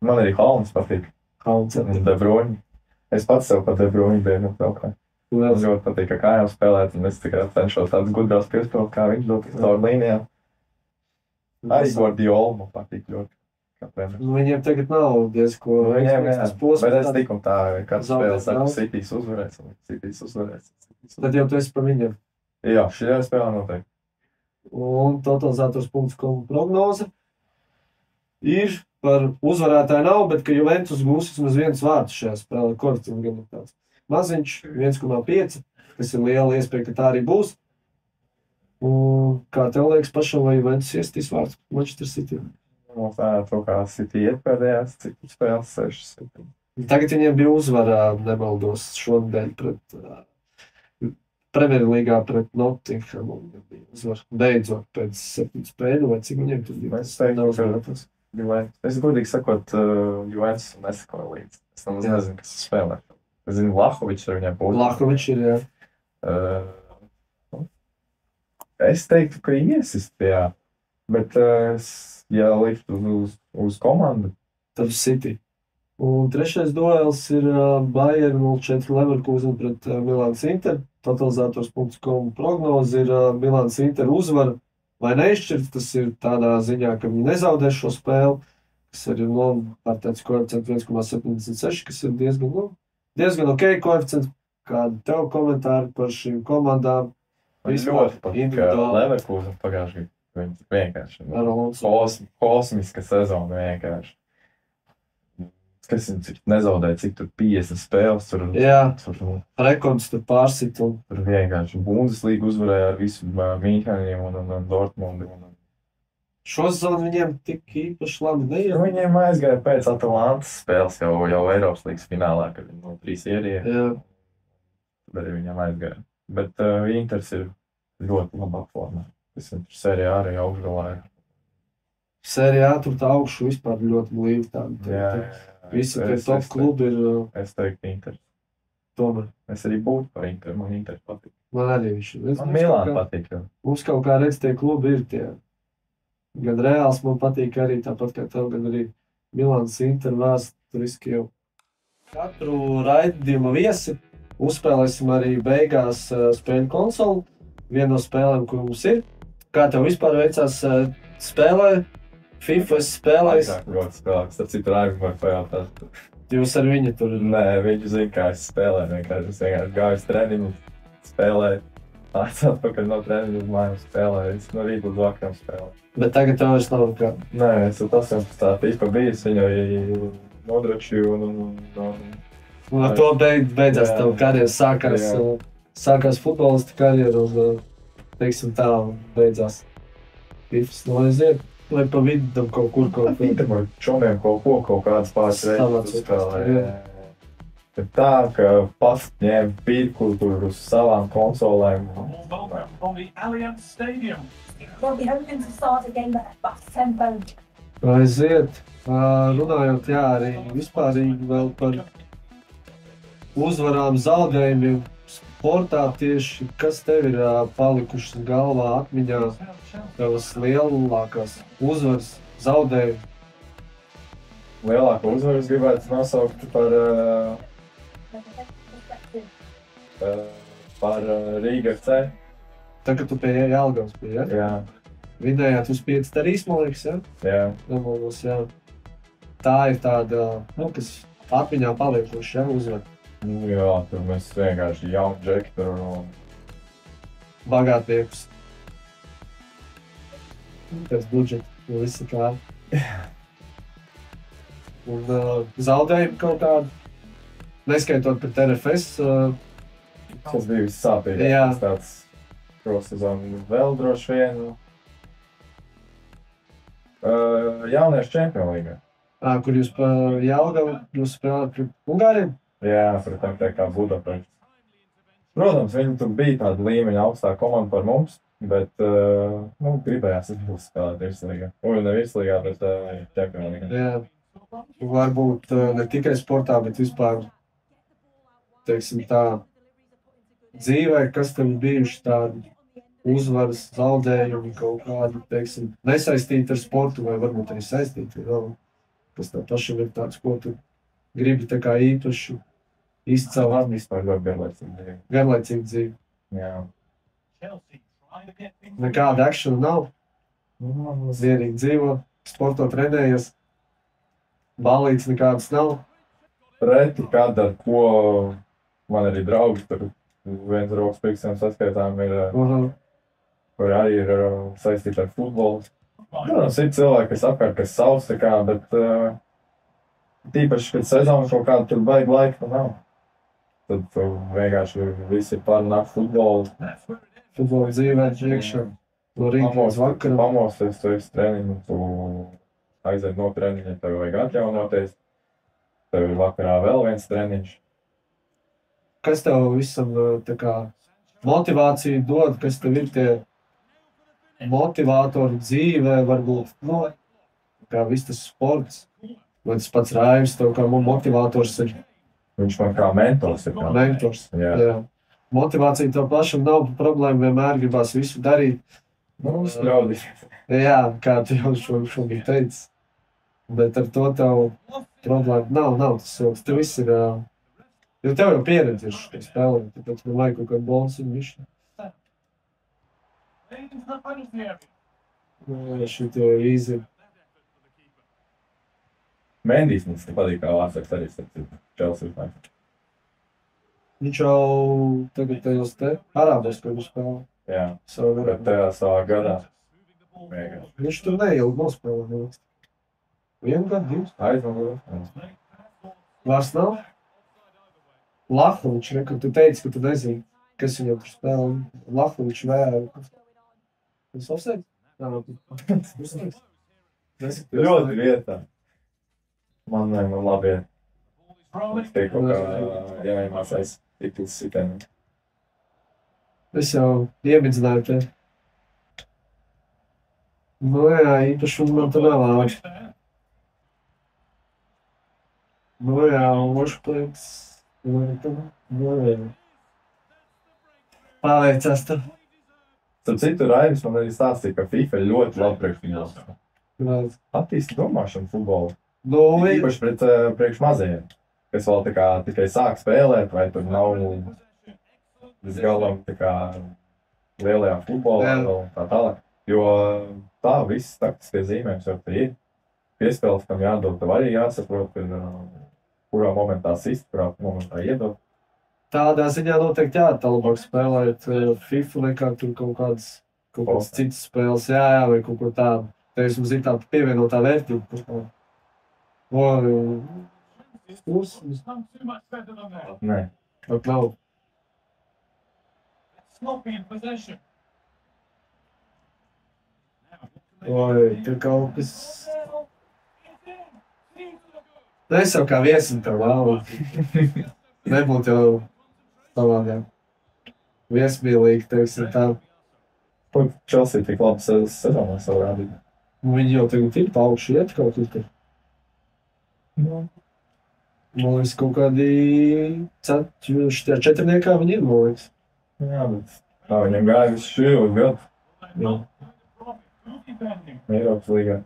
Man arī Haalands patīk. Haalands. Un De Bruyne. Es pats sev par De Bruyne bēgu braukāju. Man ļoti patīk, kā kājām spēlēt, un es tikai cenšos tādas gudrās piespēlēt, kā viņš dod caur līnijām. Arī Guardiola man patīk ļoti. Viņiem tagad nav diezko veiksmīgs posms. Bet es tiku tā, kad spēles ar Citys uzvarēs. Tad jau tu esi par viņiem. Jā, šajā spēlē noteikti. Un totalizators.com prognoze ir par uzvarētāju nav, bet ka Juventus gūs vismaz 1 vārtu šajā spēlē. Koeficients gan ir tāds maziņš, 1,5, kas ir liela iespēja, ka tā arī būs. Un kā tev liekas pašam, vai Juventus iestīs vārds Manchester City? Tā to kā City iet pēdējās citu spēles 6-7. Tagad viņiem bija uzvarā, nemaldos, šonedēļ pret Premjerlīgā pret Nottinghamu. Uzvar beidzot pēc 7 spēļu, vai cik viņiem tur bija? Es teiktu, ka es godīgi sakot, Juventus nesakoju līdzi. Es nezinu, kas spēlē. Es zinu, Vlahovičs ar viņiem būtu. Vlahovičs ir, jā. Es teiktu, ka iesist, jā. Bet ja liktu uz komandu, tad uz City. Un trešais duels ir Bayer 04 Leverkusen pret Milāns Inter. Totalizators.com prognoze ir Milāns Inter uzvara vai neizšķirts. Tas ir tādā ziņā, ka viņi nezaudēs šo spēli, kas ir ar tāds koeficients 1,76, kas ir diezgan ok koeficients. Kādi tev komentāri par šīm komandām? Ļoti patīk Leverkusen pagājušajā gadā. Viņi vienkārši kosmiska sezona vienkārši. Es nezaudēju, cik tur 50 spēles. Rekords tur pārsit. Tur vienkārši Bundeslīga uzvarēja ar visu Mīnheniem un Dortmundu. Šo sezonu viņiem tik īpaši labi neiet. Viņiem aizgāja pēc Atalantas spēles jau Eiropas līgas finālā, kad viņi no 3 ierīja. Tad arī viņiem aizgāja. Bet Inters ir ļoti labā formā. Es tur Serie A arī augšgalā ir. Serie A tur tā augšu vispār ļoti blīvi. Visi tie top klubi ir... Es teiktu Inters. Tomēr. Es arī būtu par Interu, man Inters patīk. Man arī viņš ir. Man Milāna patīk. Mums kaut kā redz tie klubi ir tie. Gan Reāls man patīk arī, tāpat kā tev, gan arī Milāns Inter vēsturiski jau. Katru raidījumu viesi uzspēlēsim arī beigās spēļu konsoli. Viena no spēlēm, kur mums ir. Kā tev vispār veicās spēlē? FIFA es spēlējis. Ļoti spēlēks, tad citu Raivu var pajautāt. Jūs ar viņu tur? Nē, viņš zina, kā es spēlēju. Es vienkārši gāju uz treniņu, spēlēju. Atpakaļ no treniņu uz mājām spēlēju. Es no rīta uz vakaram spēlēju. Bet tagad tev vairs nav kā? Nē, es ar 18. FIFA bijis, viņu arī nodračīju un ar to beidzās tavu karjeru, sākās futbolista karjeru un, teiksim tā, beidzās FIFAs noiziet. Vai pa vidam kaut kur Vai čomiem kaut kādas pāris reizes uzspēlēja. Bet tā, ka pats ņēma pirku tur uz savām konsolēm. Aiziet. Runājot, jā, arī vispārīgi vēl par uzvarām, zaudējumiem. sportā tieši, kas tev ir palikušas galvā atmiņā, tavas lielākās uzvaras, zaudējumi? Lielāko uzvaru es gribētu nosaukt par Rīga FC. Tā, kad tu pie Jelgavas biji, ja? Jā. Vinējāt uz 5-3, man liekas, ja? Jā. Nemaldos, jā. Tā ir tāda, kas atmiņā paliekoši, ja, uzvar. Jā, tur mēs vienkārši jauni džeki tur un... Bagātniekus. Pēc budžeta, un visi kā. Un zaudējumi kaut kādu, neskaitot pret RFS. Tas bija vissāpīgākais tāds prosezonu vēl droši vien. Jauniešu Čempionu līgā. Kur jūs pa Jelgavu, jūs spēlējat pret Ungāriem? Jā, pret MTK Budapeštu. Protams, viņi tur bija tāda līmeņa augstā komanda par mums, bet gribējās spēlēt virslīgā. Ne virslīgā, bet Čempionu līgā. Jā, varbūt ne tikai sportā, bet vispār, teiksim tā, dzīvē, kas tev bijuši tādi uzvaras, zaudējumi kaut kādi, teiksim, nesaistīti ar sportu vai varbūt arī saistīti, kas tev pašam ir tāds, ko tu gribi tā kā īpaši izcelt. Vispār ļoti garlaicīgi dzīvi. Garlaicīgi dzīvi. Jā. Nekāda akšana nav. Mierīgi dzīvo, sporto trenējies. Ballītes nekādas nav. Reti, kad ar ko man arī draugi tur viens rokas pirkstiem saskaitām ir, kur arī ir saistīti ar futbolu. Protams, ir cilvēki, kas apkārt, kas savs, tā kā, bet tīpaši, kad sezonu kaut kādu tur baigi laika nav. Tad vienkārši visi pārnāk futbolu. Futbolu dzīvē iekšā. No rīta līdz vakaram. Pamosties, tu esi treniņu, tu aiziet no treniņa, tev vajag atjaunoties. Tev ir vakarā vēl viens treniņš. Kas tev visam tā kā motivāciju dod, kas tev ir tie motivātori dzīvē, varbūt, kā viss tas sports, vai tas pats Raivs, tev kā motivātors ir. Viņš man kā mentors ir. Mentors, jā. Motivācija tev pašam nav problēma, vienmēr gribās visu darīt. Ļaudis. Jā, kā tu jau šobrīd teici. Bet ar to tev problēma nav tas soks. Tev viss ir, jo tev jau pieredzi ir šī spēlē, tāpēc man vajag kaut kādu bonusu un višķi. Šito īzi. Mendijs mums patīk kā vārdsargs arī starp Chelsea fans. Viņš jau tagad tajos te Arābos, kur viņš spēlē. Jā, bet tajā savā gadā. Viņš tur neilgi nospēlē. 1 gadu, 2. Aizmugurē. Vairs nav? Lahovičs, kad tu teici, ka tu nezini, kas viņam tur spēlē. Lahovičs vēl. Tas offside? Ļoti vietā. Man labi iet. Es teiktu, ka jāņemās aiz tituls siteni. Es jau iemidzināju te. Jā, īpaši man tu nelāvi. Jā, Ošplīks. Paveicās tu. Starp citu, Raivis man arī stāstīja, ka FIFA ir ļoti labi priekšfutbols. Attīsti domāšanu futbolu. Īpaši priekš mazajiem, kas vēl tā kā tikai sāk spēlēt, vai tur nav līdz galam tā kā lielajā futbolā vēl tā tālāk. Jo tā viss taktiskie zīmējums jau te ir. Piespēles, kam jādod, tev arī jāsaprot, kurā momentā sist, kurā momentā iedod. Tādā ziņā noteikti labāk spēlēt FIFA nekā tur kaut kādas citas spēles, vai kaut ko tādu. Teiksim, zin tā pievienotā vērtība. Nē. Vai nav? Vai, tur kaut kas... Es jau kā viesim tev vēl. Nebūtu jau savādāk. Viesmīlīgi, teiksim tā. Chelsea tik labi sezonā savu rādīt. Viņi jau tagad ir pauši iet kaut kur. Man liekas, kaut kādi četrniekā viņi ir, man liekas. Jā, bet tā viņam gāja visu šī uz gadu. Jā. Eiropas līgā.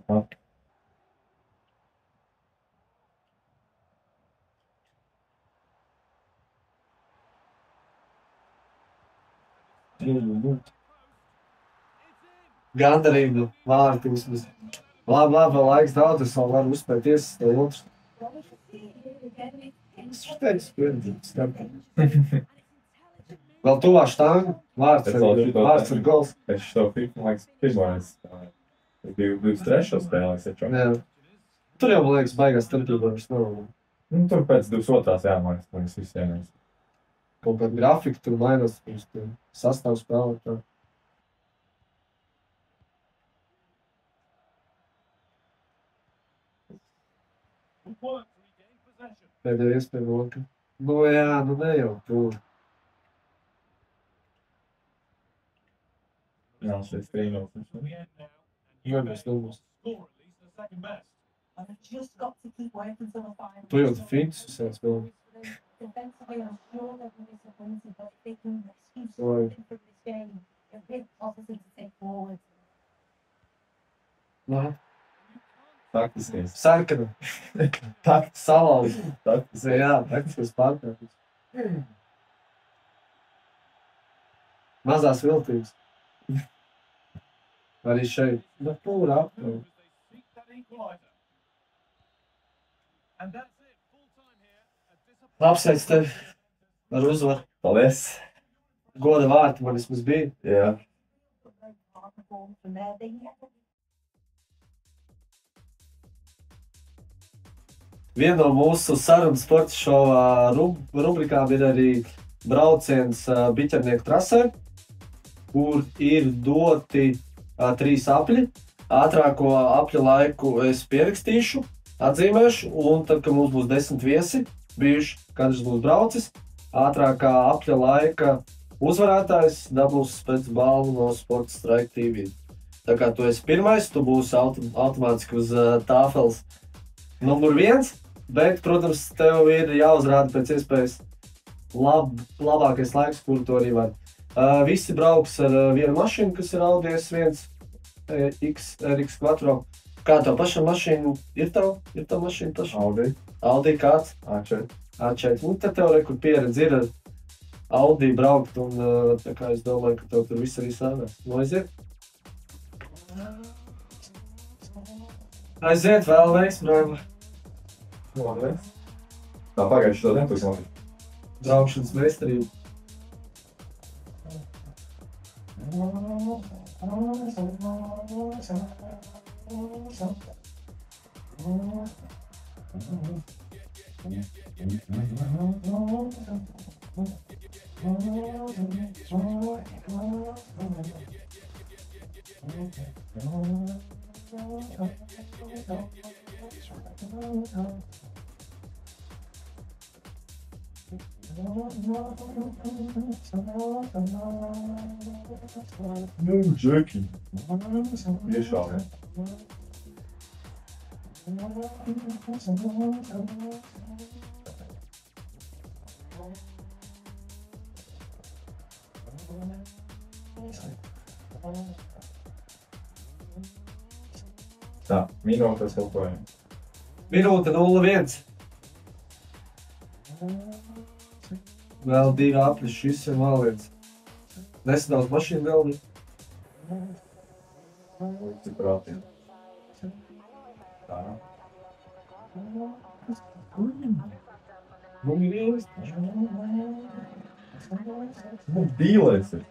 Gandarību vārti vismaz. Labi, vēl laiks daudz, es vēl varu uzspēt iesist to otru. Es teicu, spēdīt. Vēl tuvā štanga, vārds ir gols. Es šo FIFA, man liekas, pirmais. Es biju 23. spēlēs, taču. Jā. Tur jau, man liekas, baigās starpībā vairs nav. Nu, tur pēc 22. Jā, man liekas, visiem. Kaut kāda grafika tur mainās, tur sastāv spēlē. Pēdējā iespēja lokā. Nu jā, nu ne jau tur. Jā, tas ir 3-0. Jā, mēs domās. Tu jau tu fintus uzsēc vēl. Nā. Taktiskais. Sarkana. Salauz. Taktiskais. Jā, taktiskais pārkārtības. Mazās viltības. Arī šeit. Nu, pūra aptauj. Apsveic tevi ar uzvaru. Paldies. Goda vārti man vismaz bija. Jā. Viena no mūsu sarunas sporta šova rubrikām ir arī brauciens biķernieku trasē, kur ir doti 3 apļi. Ātrāko apļa laiku es pierakstīšu, atzīmēšu, un tad, kad mums būs 10 viesi, bijuši, katrs būs braucis, ātrākā apļa laika uzvarētājs dabūs pēc balvu no Sporta Strike TV. Tā kā tu esi pirmais, tu būsi automātiski uz tāfeles numur 1, bet, protams, tev ir jāuzrāda pēc iespējas labākais laiks, kuru tu arī vari. Visi brauks ar vienu mašīnu, kas ir Audi S1 RX Quattro. Kā tev pašam mašīna ir tev? Ir tev mašīna pašam? Audi. Audi kāds? A4. A4. Nu, te tev rekur pieredze ir ar Audi braukt, un tā kā es domāju, ka tev tur viss arī sāvās. Nu, aiziet. Aiziet, vēl veiksmi, Raima. Paldies. Tā pagājuši to nebūs labi. Braukšanas meistarība. Nu, Džeki. Iešāvi. Tā, minūtes elpojam. Minūte 0-1. Vēl 2 apļi, šis ir vēl viens. Nesadās mašīnu vēl bija. Cik prātīgi. Tā. Nu, mīlis. Nu, dīlēs ir.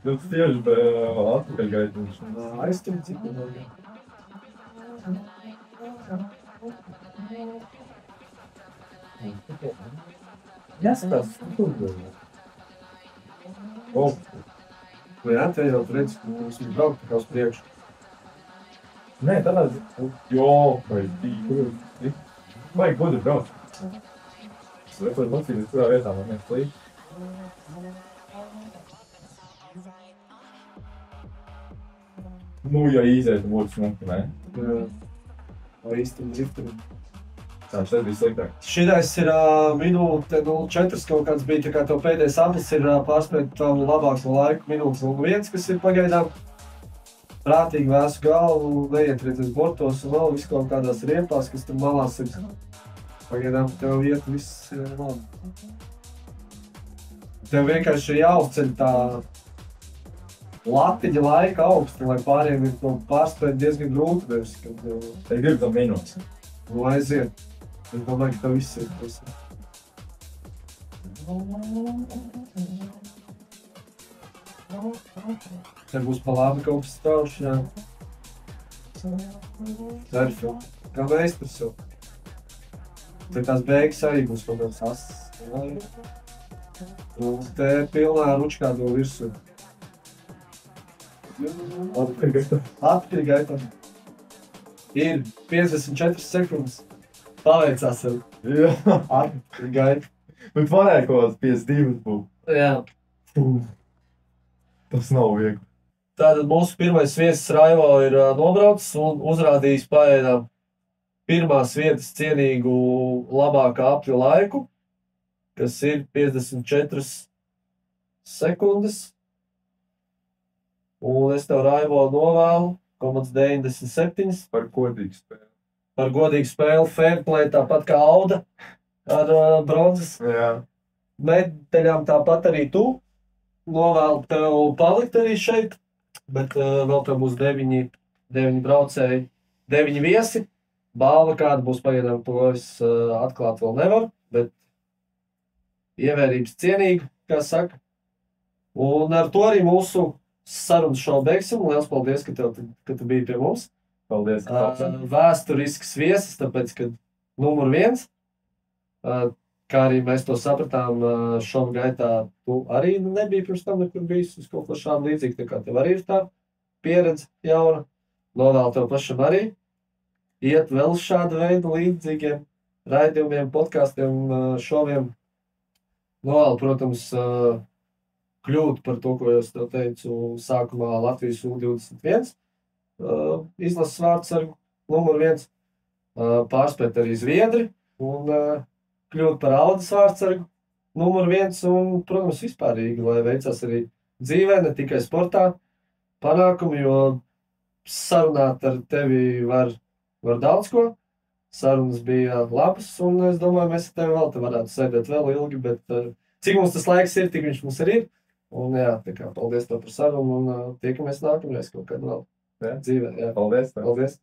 Tu tieši atpakaļ gaidīšu. Aiztum cik vēl. Jāskatās, kur bija. Jā, te jau redz, ka mums ir braukt tā kā uz priekšu. Nē, tādā jo, vai tīk. Vajag gudri braukt. Es varu mocīties, kurā vietā man viens līdz. Nu, ja iziet mūsu smuki, ne? Jā. Vai īsti driftam. Tas bija sliktāk. Šitais ir minūte 04 kaut kāds bija, tā kā tev pēdējais aplis ir pārspēt tavu labāko laiku minūtes 01, kas ir pagaidām prātīgi vēsu galvu, neietrieties bortos un vēl visu kaut kādās riepās, kas tur malās ir. Pagaidām tev iet viss labi. Tev vienkārši ir jāuzceļ tā latiņa laika augsti, lai pāriem ir to pārspēt diezgan grūti. Te grib tam minūtes. Nu, aiziet. Es domāju, ka tev viss ir tas. Te būs pa labi kaut kas strauši, jā. Cerfi, kā meistars jau. Te tās beigas arī būs kaut kāds asas. Un te pilnā ručkā to virsū. Atpakaļ gaitā. Ir 54 sekundes. Paveicās jau. Jā. Atpakaļ gaitā. Bet varēja kaut kāds 52 būt. Jā. Tas nav viegli. Tātad mūsu pirmais viesis Raivo ir nobraucis un uzrādījis pagaidām pirmās vietas cienīgu labākā apļu laiku, kas ir 54 sekundes. Un es tev, Raivo, novēlu 97. Par godīgu spēli. Par godīgu spēli, fair play, tāpat kā Auda ar bronzas Jā. medaļām, tāpat arī tu. Novēlu tev palikt arī šeit, bet vēl tev būs 9 braucēji, 9 viesi. Balva kāda būs pagaidām, to es atklāt vēl nevaru, bet ievērības cienīgi, kā saka. Un ar to arī mūsu sarunas šovu beigsim. Liels paldies, ka tu biji pie mums. Paldies, ka Vēsturisks viesis, tāpēc, ka numur 1, kā arī mēs to sapratām, šovu gaitā tu arī nebija pirms tam nekur bijis uz kaut ko šādu līdzīgu, tā kā tev arī ir tā pieredze jauna. Novēlu tev pašam arī iet vēl šādu veidu līdzīgiem raidījumiem, podkastiem, šoviem. Novēlu, protams, kļūt par to, ko es tev teicu sākumā Latvijas U21 izlases vārdsargu numur 1, pārspēt arī Zviedri un kļūt par Audas vārdsargu numur 1 un, protams, vispārīgi, lai veicās arī dzīvē, ne tikai sportā panākumi, jo sarunāt ar tevi var daudz ko. Sarunas bija labas un es domāju, mēs ar tevi vēl te varētu sēdēt vēl ilgi, bet cik mums tas laiks ir, tik viņš mums arī ir. Un jā, tā kā paldies tev par sarunu un tiekamies nākamreiz kaut kad vēl dzīvē. Jā. Paldies. Paldies.